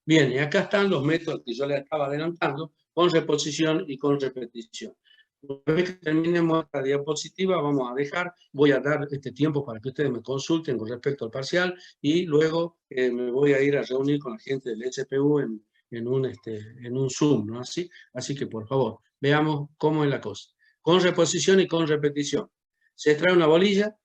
Bien, y acá están los métodos que yo les estaba adelantando, con reposición y con repetición. Una vez que terminemos esta diapositiva, voy a dar este tiempo para que ustedes me consulten con respecto al parcial y luego me voy a ir a reunir con la gente del SPU en un Zoom, ¿no? Así que, por favor, veamos cómo es la cosa. Con reposición y con repetición. Se extrae una bolilla,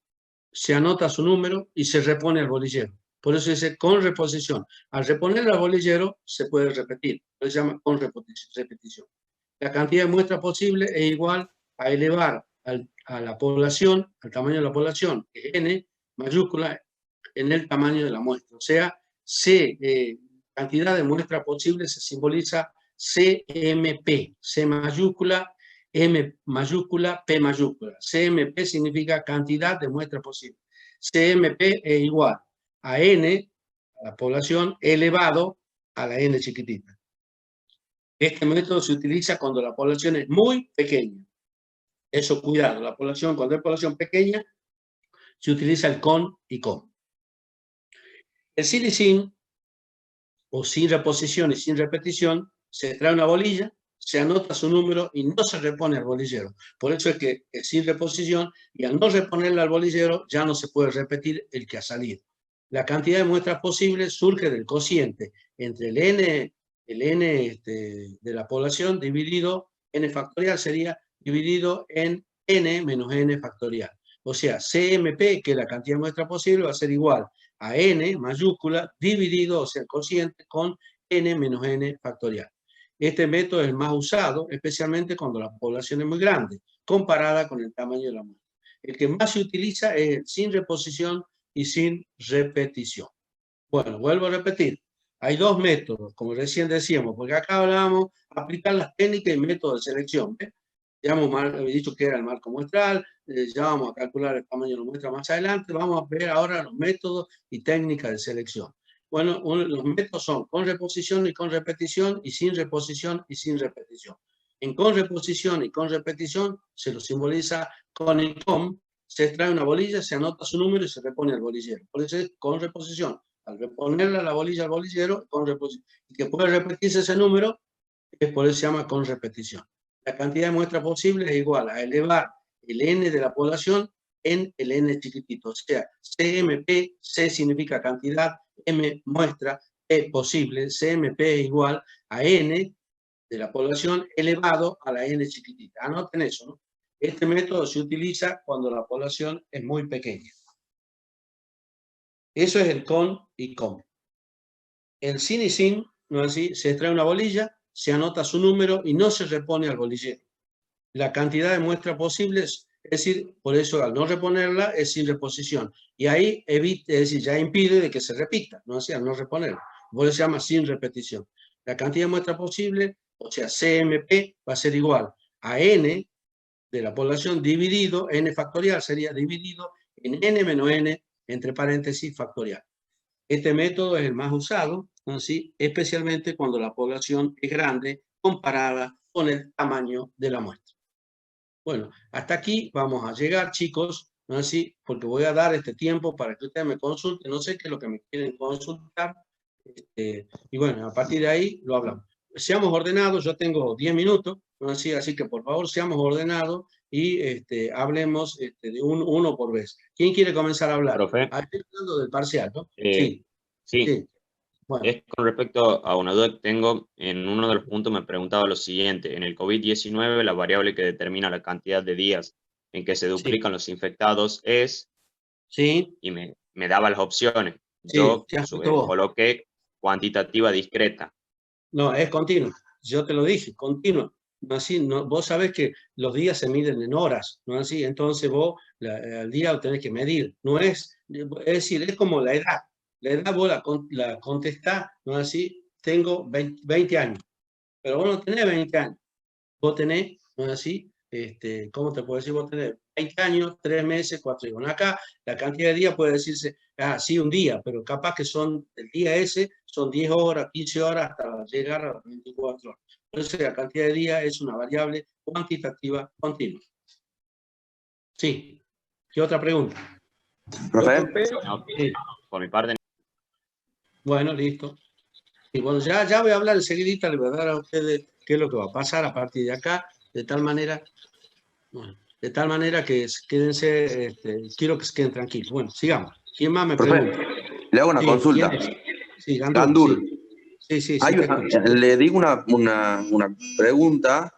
se anota su número y se repone al bolillero. Por eso dice con reposición. Al reponer al bolillero se puede repetir. Eso se llama con repetición. La cantidad de muestras posible es igual a elevar al a la población, al tamaño de la población, que es N mayúscula en el tamaño de la muestra. O sea, cantidad de muestras posibles se simboliza CMP, C mayúscula, M mayúscula, P mayúscula. CMP significa cantidad de muestras posibles. CMP es igual a N, a la población, elevado a la N chiquitita. Este método se utiliza cuando la población es muy pequeña. Eso, cuidado, la población, cuando es población pequeña, se utiliza el con y con. El sin y sin, o sin reposición y sin repetición, se trae una bolilla, se anota su número y no se repone al bolillero. Por eso es que es sin reposición, y al no reponerla al bolillero ya no se puede repetir el que ha salido. La cantidad de muestras posibles surge del cociente entre el n de la población dividido, n factorial sería dividido en n menos n factorial. O sea, CMP, que es la cantidad de muestras posible, va a ser igual a n mayúscula dividido, o sea, el cociente, con n menos n factorial. Este método es el más usado, especialmente cuando la población es muy grande, comparada con el tamaño de la muestra. El que más se utiliza es sin reposición y sin repetición. Bueno, vuelvo a repetir. Hay dos métodos, como recién decíamos, porque acá hablábamos de aplicar las técnicas y métodos de selección. Ya hemos dicho que era el marco muestral, ya vamos a calcular el tamaño de la muestra más adelante. Vamos a ver ahora los métodos y técnicas de selección. Bueno, los métodos son con reposición y con repetición, y sin reposición y sin repetición. En con reposición y con repetición se lo simboliza con y con. Se extrae una bolilla, se anota su número y se repone al bolillero. Por eso es con reposición. Al reponerle la bolilla al bolillero, con reposición. Y que puede repetirse ese número, por eso se llama con repetición. La cantidad de muestras posibles es igual a elevar el n de la población en el n chiquitito. O sea, CMP, C significa cantidad, M muestra, P posible, CMP es igual a n de la población elevado a la n chiquitita. Anoten eso, ¿no? Este método se utiliza cuando la población es muy pequeña. Eso es el con y con. El sin y sin, no es así, se extrae una bolilla, se anota su número y no se repone al bolillero. La cantidad de muestras posibles, es decir, por eso al no reponerla es sin reposición. Y ahí evita, es decir, ya impide de que se repita, no es así, al no reponerla. Por eso se llama sin repetición. La cantidad de muestras posibles, o sea, CMP, va a ser igual a N de la población dividido, N factorial sería dividido en N menos N, entre paréntesis, factorial. Este método es el más usado, ¿no? ¿Sí? Especialmente cuando la población es grande comparada con el tamaño de la muestra. Bueno, hasta aquí vamos a llegar, chicos, ¿no? ¿Sí? Porque voy a dar este tiempo para que ustedes me consulten, no sé qué es lo que me quieren consultar, y bueno, a partir de ahí lo hablamos. Seamos ordenados, yo tengo 10 minutos, ¿no? ¿Sí? Así que por favor seamos ordenados y hablemos de uno por vez. ¿Quién quiere comenzar a hablar? Profe. Estoy hablando del parcial, ¿no? Sí. Bueno. Es con respecto a una duda que tengo. En uno de los puntos me preguntaba lo siguiente: en el COVID-19 la variable que determina la cantidad de días en que se duplican los infectados es, y me daba las opciones. Yo coloqué cuantitativa discreta. No, es continua. Yo te lo dije, continua. ¿No así? No, vos sabés que los días se miden en horas, ¿no así? Entonces vos al día lo tenés que medir. No es decir, es como la edad. La edad vos la contestás, ¿no así? Tengo 20 años. Pero vos no tenés 20 años. Vos tenés, ¿no es así? ¿Cómo te puedo decir? Vos tenés 20 años, 3 meses, 4 días. Bueno, acá la cantidad de días puede decirse, sí, un día, pero capaz que son, el día ese, son 10 horas, 15 horas, hasta llegar a las 24 horas. Entonces, la cantidad de días es una variable cuantitativa continua. Sí. ¿Qué otra pregunta? ¿Profe? Sí. Por mi parte. Bueno, listo. Y bueno, ya voy a hablar enseguidita, le voy a dar a ustedes qué es lo que va a pasar a partir de acá, de tal manera que quédense, quiero que se queden tranquilos. Bueno, sigamos. ¿Quién más me pregunta? Le hago una consulta. Sí, Gandur. Sí, le digo una pregunta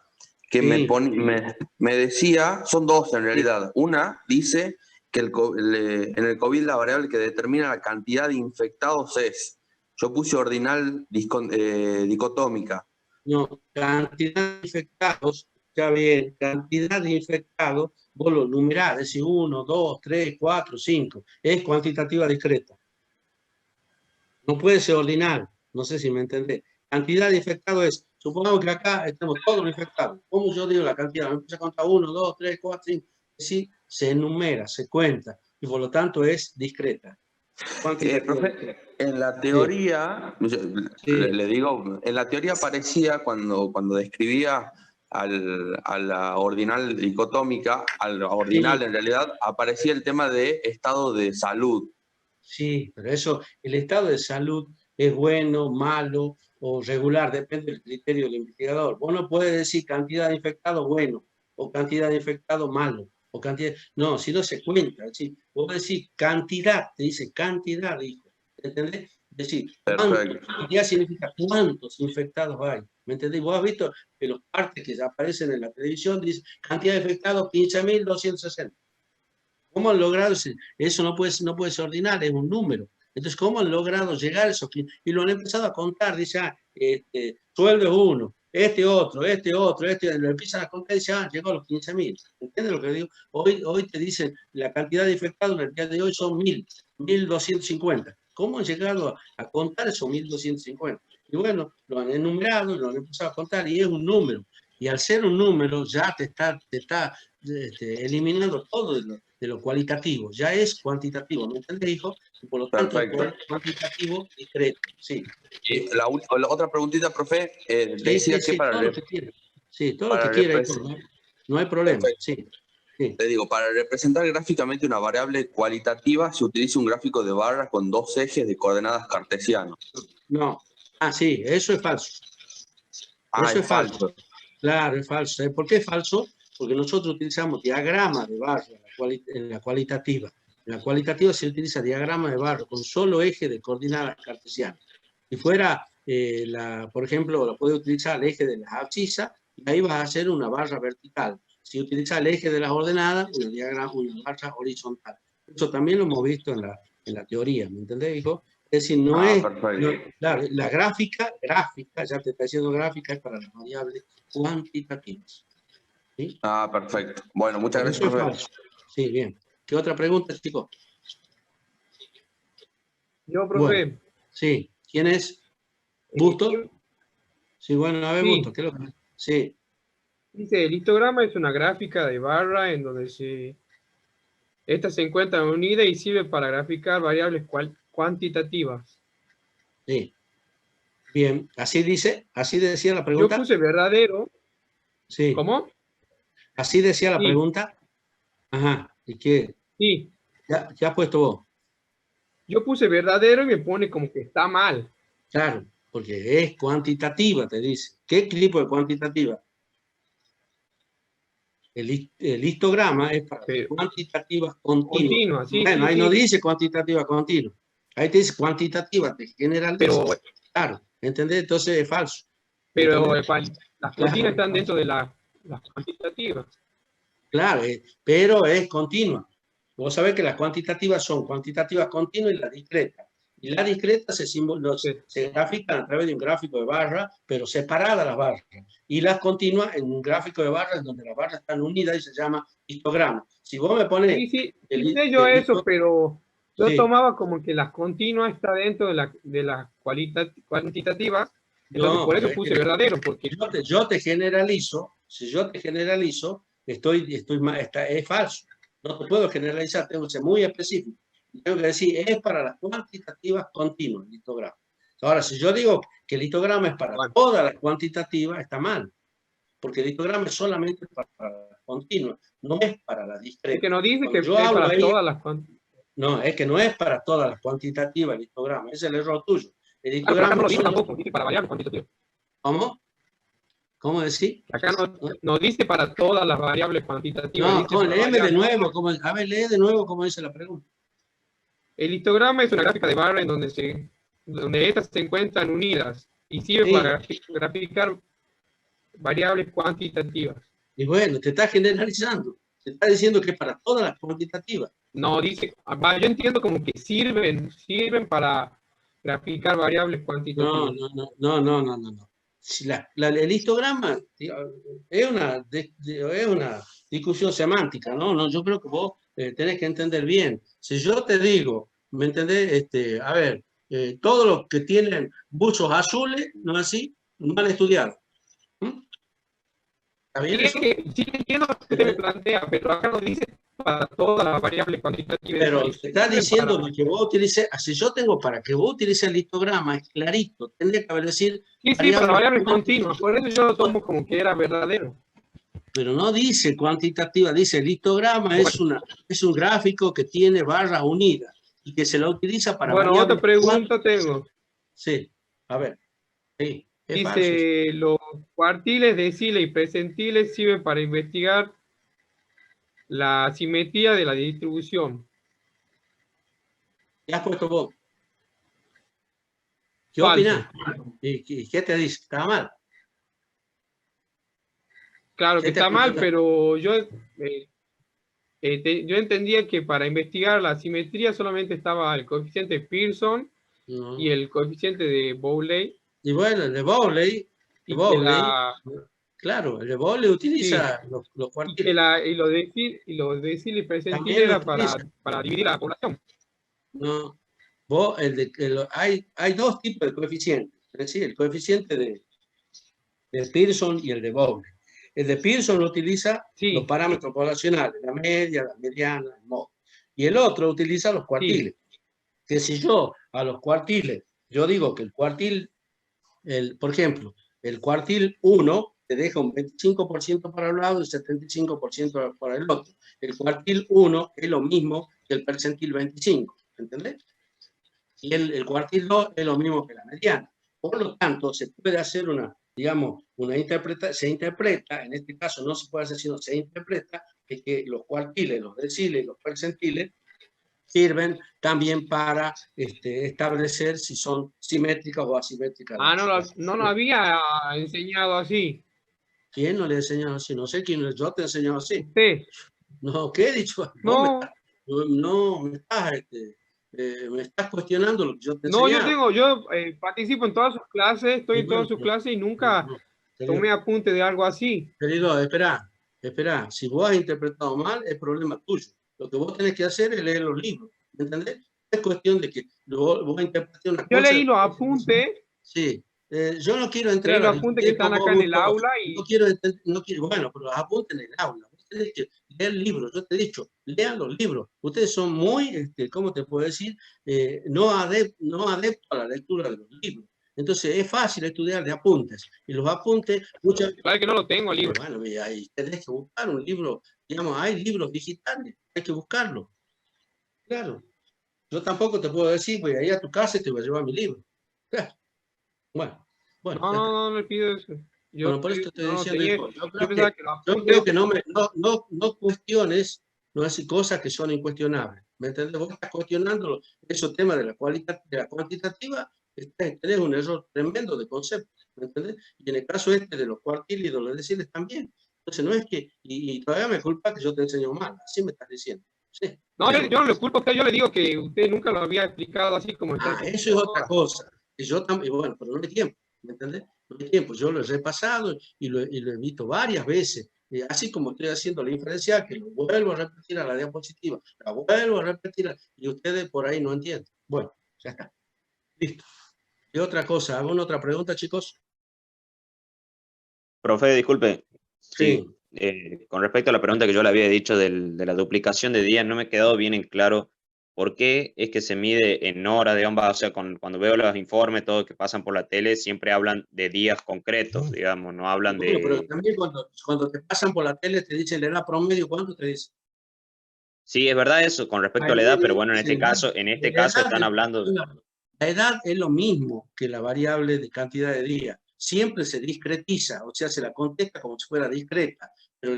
que me decía, son dos en realidad. Una dice que en el COVID la variable que determina la cantidad de infectados es, yo puse ordinal dicotómica. No, cantidad de infectados escucha bien, cantidad de infectados, vos lo numerás, decís 1, 2, 3, 4, 5, es cuantitativa discreta. No puede ser ordinal, no sé si me entendés. Cantidad de infectados es, supongamos que acá estamos todos infectados. ¿Cómo yo digo la cantidad? Me empiezo a contar 1, 2, 3, 4, 5. Sí, se enumera, se cuenta, y por lo tanto es discreta. Profe, en la teoría, le digo, en la teoría parecía cuando describía a la ordinal dicotómica, a la ordinal en realidad, aparecía el tema de estado de salud. Sí, pero eso, el estado de salud es bueno, malo o regular, depende del criterio del investigador. Vos no puedes decir cantidad de infectados bueno o cantidad de infectados malo. O cantidad, no, si no se cuenta. ¿Sí? Vos decís cantidad, te dice cantidad, hijo. ¿Entendés? Es decir, cantidad significa cuántos infectados hay. ¿Me entendés? Vos has visto que los partes que aparecen en la televisión dicen cantidad de infectados 15.260. ¿Cómo han logrado eso? No puede ser ordinal, es un número. Entonces, ¿cómo han logrado llegar a esos? Y lo han empezado a contar, dice, sueldo es uno, otro, lo empiezan a contar y dice, llegó a los 15.000. ¿Entiendes lo que digo? Hoy te dicen, la cantidad de infectados en el día de hoy son 1.250. ¿Cómo han llegado a contar esos 1.250? Y bueno, lo han enumerado, lo han empezado a contar y es un número. Y al ser un número ya te está eliminando todo de lo cualitativo, ya es cuantitativo, ¿me entiendes, hijo? Y por lo tanto, es cuantitativo discreto, sí. La otra preguntita, profe, decía que para... todo lo que quiera. Sí, todo lo que quiera, no hay problema, sí. Te digo, para representar gráficamente una variable cualitativa se utiliza un gráfico de barras con dos ejes de coordenadas cartesianos. No, sí, eso es falso. Eso es falso. Claro, es falso. ¿Por qué es falso? Porque nosotros utilizamos diagrama de barra en la cualitativa. En la cualitativa se utiliza diagrama de barra con solo eje de coordenadas cartesianas. Si fuera, por ejemplo, lo puede utilizar el eje de las abscisas y ahí vas a hacer una barra vertical. Si utiliza el eje de las ordenadas, una barra horizontal. Eso también lo hemos visto en la teoría, ¿me entendés, hijo? Es decir, no es... claro, la gráfica, ya te está diciendo gráfica, es para las variables cuantitativas. ¿Sí? Perfecto. Bueno, muchas gracias, profe. Sí, bien. ¿Qué otra pregunta, chicos? Yo, profe. Bueno, sí. ¿Quién es? ¿Busto? Sí, bueno, a ver, Busto. ¿Qué es lo que... Sí. Dice, el histograma es una gráfica de barra en donde estas se encuentran unidas y sirve para graficar variables cuantitativas. Sí. Bien, así decía la pregunta. Yo puse verdadero. Sí. ¿Cómo? Así decía la pregunta. Ajá. ¿Y qué? Sí. ¿Qué has puesto vos? Yo puse verdadero y me pone como que está mal. Claro, porque es cuantitativa, te dice. ¿Qué tipo de cuantitativa? El histograma es para cuantitativas continuas. Sí, bueno, ahí no dice cuantitativa continua. Ahí te dice cuantitativa, te generaliza. Pero, claro, ¿entendés? Entonces es falso. Pero las continuas están dentro de las cuantitativas. Claro, pero es continua. Vos sabés que las cuantitativas son cuantitativas continuas y las discretas. Y las discretas se grafican a través de un gráfico de barra, pero separadas las barras. Y las continuas en un gráfico de barras donde las barras están unidas y se llama histograma. Si vos me pones... Sí, sé yo eso, pero yo tomaba como que las continuas está dentro de la cuantitativa. Entonces, por eso puse verdadero. Porque yo te generalizo, si yo te generalizo, es falso. No te puedo generalizar, tengo que ser muy específico. Tengo que decir, es para las cuantitativas continuas, el histograma. Ahora, si yo digo que el histograma es para todas las cuantitativas, está mal. Porque el histograma es solamente para las continuas, no es para las discretas. Es que no dice que es para todas las cuantitativas. No, es que no es para todas las cuantitativas el histograma, ese es el error tuyo. El histograma no dice tampoco, dice para variables cuantitativas. ¿Cómo? ¿Cómo decir? Acá no dice para todas las variables cuantitativas. No, léeme de nuevo. A ver, lee de nuevo cómo dice la pregunta. El histograma es una gráfica de barra en donde estas se encuentran unidas y sirve para graficar variables cuantitativas. Y bueno, te está generalizando. Te está diciendo que es para todas las cuantitativas. No, dice, yo entiendo como que sirven para graficar variables cuantitativas. No. si el histograma es una discusión semántica, ¿no? No, yo creo que vos tenés que entender bien. Si yo te digo, ¿me entendés? A ver, todos los que tienen buzos azules, ¿no es así? Mal estudiado. ¿Está bien eso? Sí, entiendo lo que usted me plantea, pero acá no dice para todas las variables cuantitativas. Pero te está diciendo que vos utilices, si yo tengo para que vos utilices el histograma, es clarito, tendría que haber decir... Sí, para variables continuas, por eso yo lo tomo como que era verdadero. Pero no dice cuantitativa, dice el histograma bueno. es un gráfico que tiene barras unidas y que se la utiliza para... Bueno, otra pregunta tengo. Sí, a ver. Sí, dice, los cuartiles, deciles y percentiles sirven para investigar la simetría de la distribución. ¿Qué has puesto vos? ¿Qué opinás? ¿Y qué te dice? ¿Está mal? Claro que está mal, pero yo entendía que para investigar la simetría solamente estaba el coeficiente Pearson y el coeficiente de Bowley. Y bueno, el de Bowley, claro, el de Bowley utiliza los cuartiles. Y los deciles y percentiles era para dividir la población. No, vos, hay dos tipos de coeficientes, es decir, el coeficiente de Pearson y el de Bowley. El de Pearson lo utiliza los parámetros poblacionales, la media, la mediana, el modo. Y el otro utiliza los cuartiles. Que si yo a los cuartiles, yo digo que el cuartil, por ejemplo, el cuartil 1 te deja un 25% para un lado y 75% para el otro. El cuartil 1 es lo mismo que el percentil 25, ¿entendés? Y el cuartil 2 es lo mismo que la mediana. Por lo tanto, se puede hacer se interpreta, en este caso no se puede hacer, sino se interpreta que los cuartiles, los deciles y los percentiles sirven también para establecer si son simétricas o asimétricas. No lo había enseñado así. ¿Quién no le ha enseñado así? No sé quién, yo te he enseñado así. Sí. No, ¿qué he dicho? No. Me estás cuestionando lo que yo te he enseñado. No, yo participo en todas sus clases, estoy en todas sus clases y nunca tomé apunte de algo así. Querido, espera, si vos has interpretado mal, es problema tuyo. Lo que vos tenés que hacer es leer los libros, ¿me entendés? Es cuestión de que vos interpretes una cosa. Yo leí los apuntes. Sí, yo no quiero entrar a los apuntes que están acá en el aula y... bueno, pero los apuntes en el aula. Vos tenés que leer libros, yo te he dicho, lean los libros. Ustedes son muy, ¿cómo te puedo decir? No adeptos a la lectura de los libros. Entonces es fácil estudiar de apuntes. Y los apuntes... Claro que no lo tengo el libro. Bueno, ahí tenés que buscar un libro. Digamos, hay libros digitales, hay que buscarlos. Claro. Yo tampoco te puedo decir, voy a ir a tu casa y te voy a llevar mi libro. Bueno. No le pido eso. Bueno, por eso te estoy diciendo. Yo creo que no cuestiones, no así cosas que son incuestionables. ¿Me entiendes? Vos estás cuestionando esos temas de la cuantitativa, tenés un error tremendo de concepto. ¿Me entiendes? Y en el caso de los cuartiles y de los deciles también. Entonces no es que, y todavía me culpa que yo te enseño mal, así me estás diciendo. Sí. No, yo no le culpo a usted, yo le digo que usted nunca lo había explicado así como está. Eso es otra cosa. Y yo también, bueno, pero no hay tiempo, ¿me entendés? No hay tiempo. Yo lo he repasado y lo he visto varias veces. Así como estoy haciendo la inferencial, que lo vuelvo a repetir a la diapositiva, la vuelvo a repetir, y ustedes por ahí no entienden. Bueno, ya está. Listo. ¿Y otra cosa? ¿Alguna otra pregunta, chicos? Profe, disculpe. Sí. Con respecto a la pregunta que yo le había dicho de la duplicación de días, no me ha quedado bien en claro por qué es que se mide en horas, digamos, o sea, cuando veo los informes, todo que pasan por la tele, siempre hablan de días concretos, digamos, no hablan de... Pero también cuando te pasan por la tele te dicen la edad promedio, ¿cuánto te dicen? Sí, es verdad eso, con respecto a la edad, pero bueno, en este caso están hablando... La edad es lo mismo que la variable de cantidad de días. Siempre se discretiza, o sea, se la contesta como si fuera discreta, pero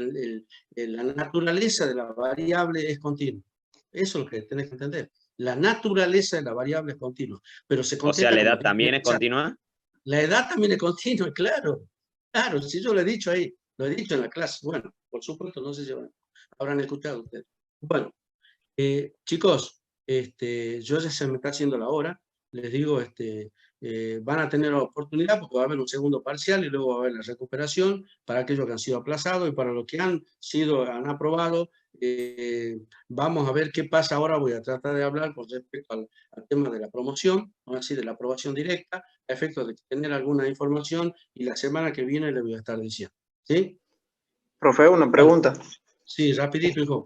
la naturaleza de la variable es continua. Eso es lo que tenés que entender. La naturaleza de la variable es continua, pero se contesta. O sea, ¿la edad también es continua? La edad también es continua, claro. Claro, si yo lo he dicho ahí, lo he dicho en la clase. Bueno, por supuesto, no sé si habrán escuchado ustedes. Bueno, chicos, yo ya se me está haciendo la hora. les digo, van a tener oportunidad porque va a haber un segundo parcial y luego va a haber la recuperación para aquellos que han sido aplazados y para los que han aprobado. Vamos a ver qué pasa ahora. Voy a tratar de hablar con respecto al tema de la promoción, no así de la aprobación directa, a efectos de tener alguna información y la semana que viene le voy a estar diciendo. ¿Sí? Profe, una pregunta. Sí, rapidito, hijo.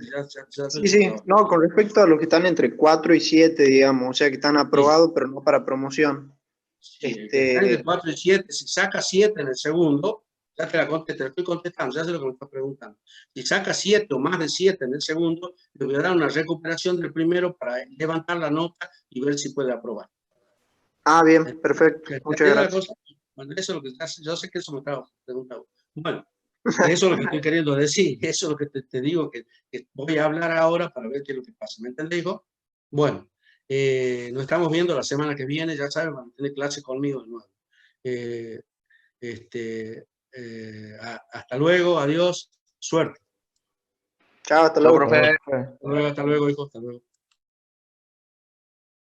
Sí, no, con respecto a los que están entre 4 y 7, digamos, o sea, que están aprobados, pero no para promoción. Sí, el que está entre 4 y 7, si saca 7 en el segundo, ya te la estoy contestando, ya sé lo que me estás preguntando. Si saca 7 o más de 7 en el segundo, le voy a dar una recuperación del primero para levantar la nota y ver si puede aprobar. Ah, bien, perfecto. Muchas gracias. Bueno, eso es lo que yo sé que eso me estaba preguntando. Bueno, eso es lo que estoy queriendo decir, eso es lo que te digo, que voy a hablar ahora para ver qué es lo que pasa. ¿Me entendés, hijo? Bueno, nos estamos viendo la semana que viene, ya saben, van a tener clase conmigo de nuevo. Hasta luego, adiós, suerte. Chao, hasta luego. profe. Hasta luego, hijo, hasta luego.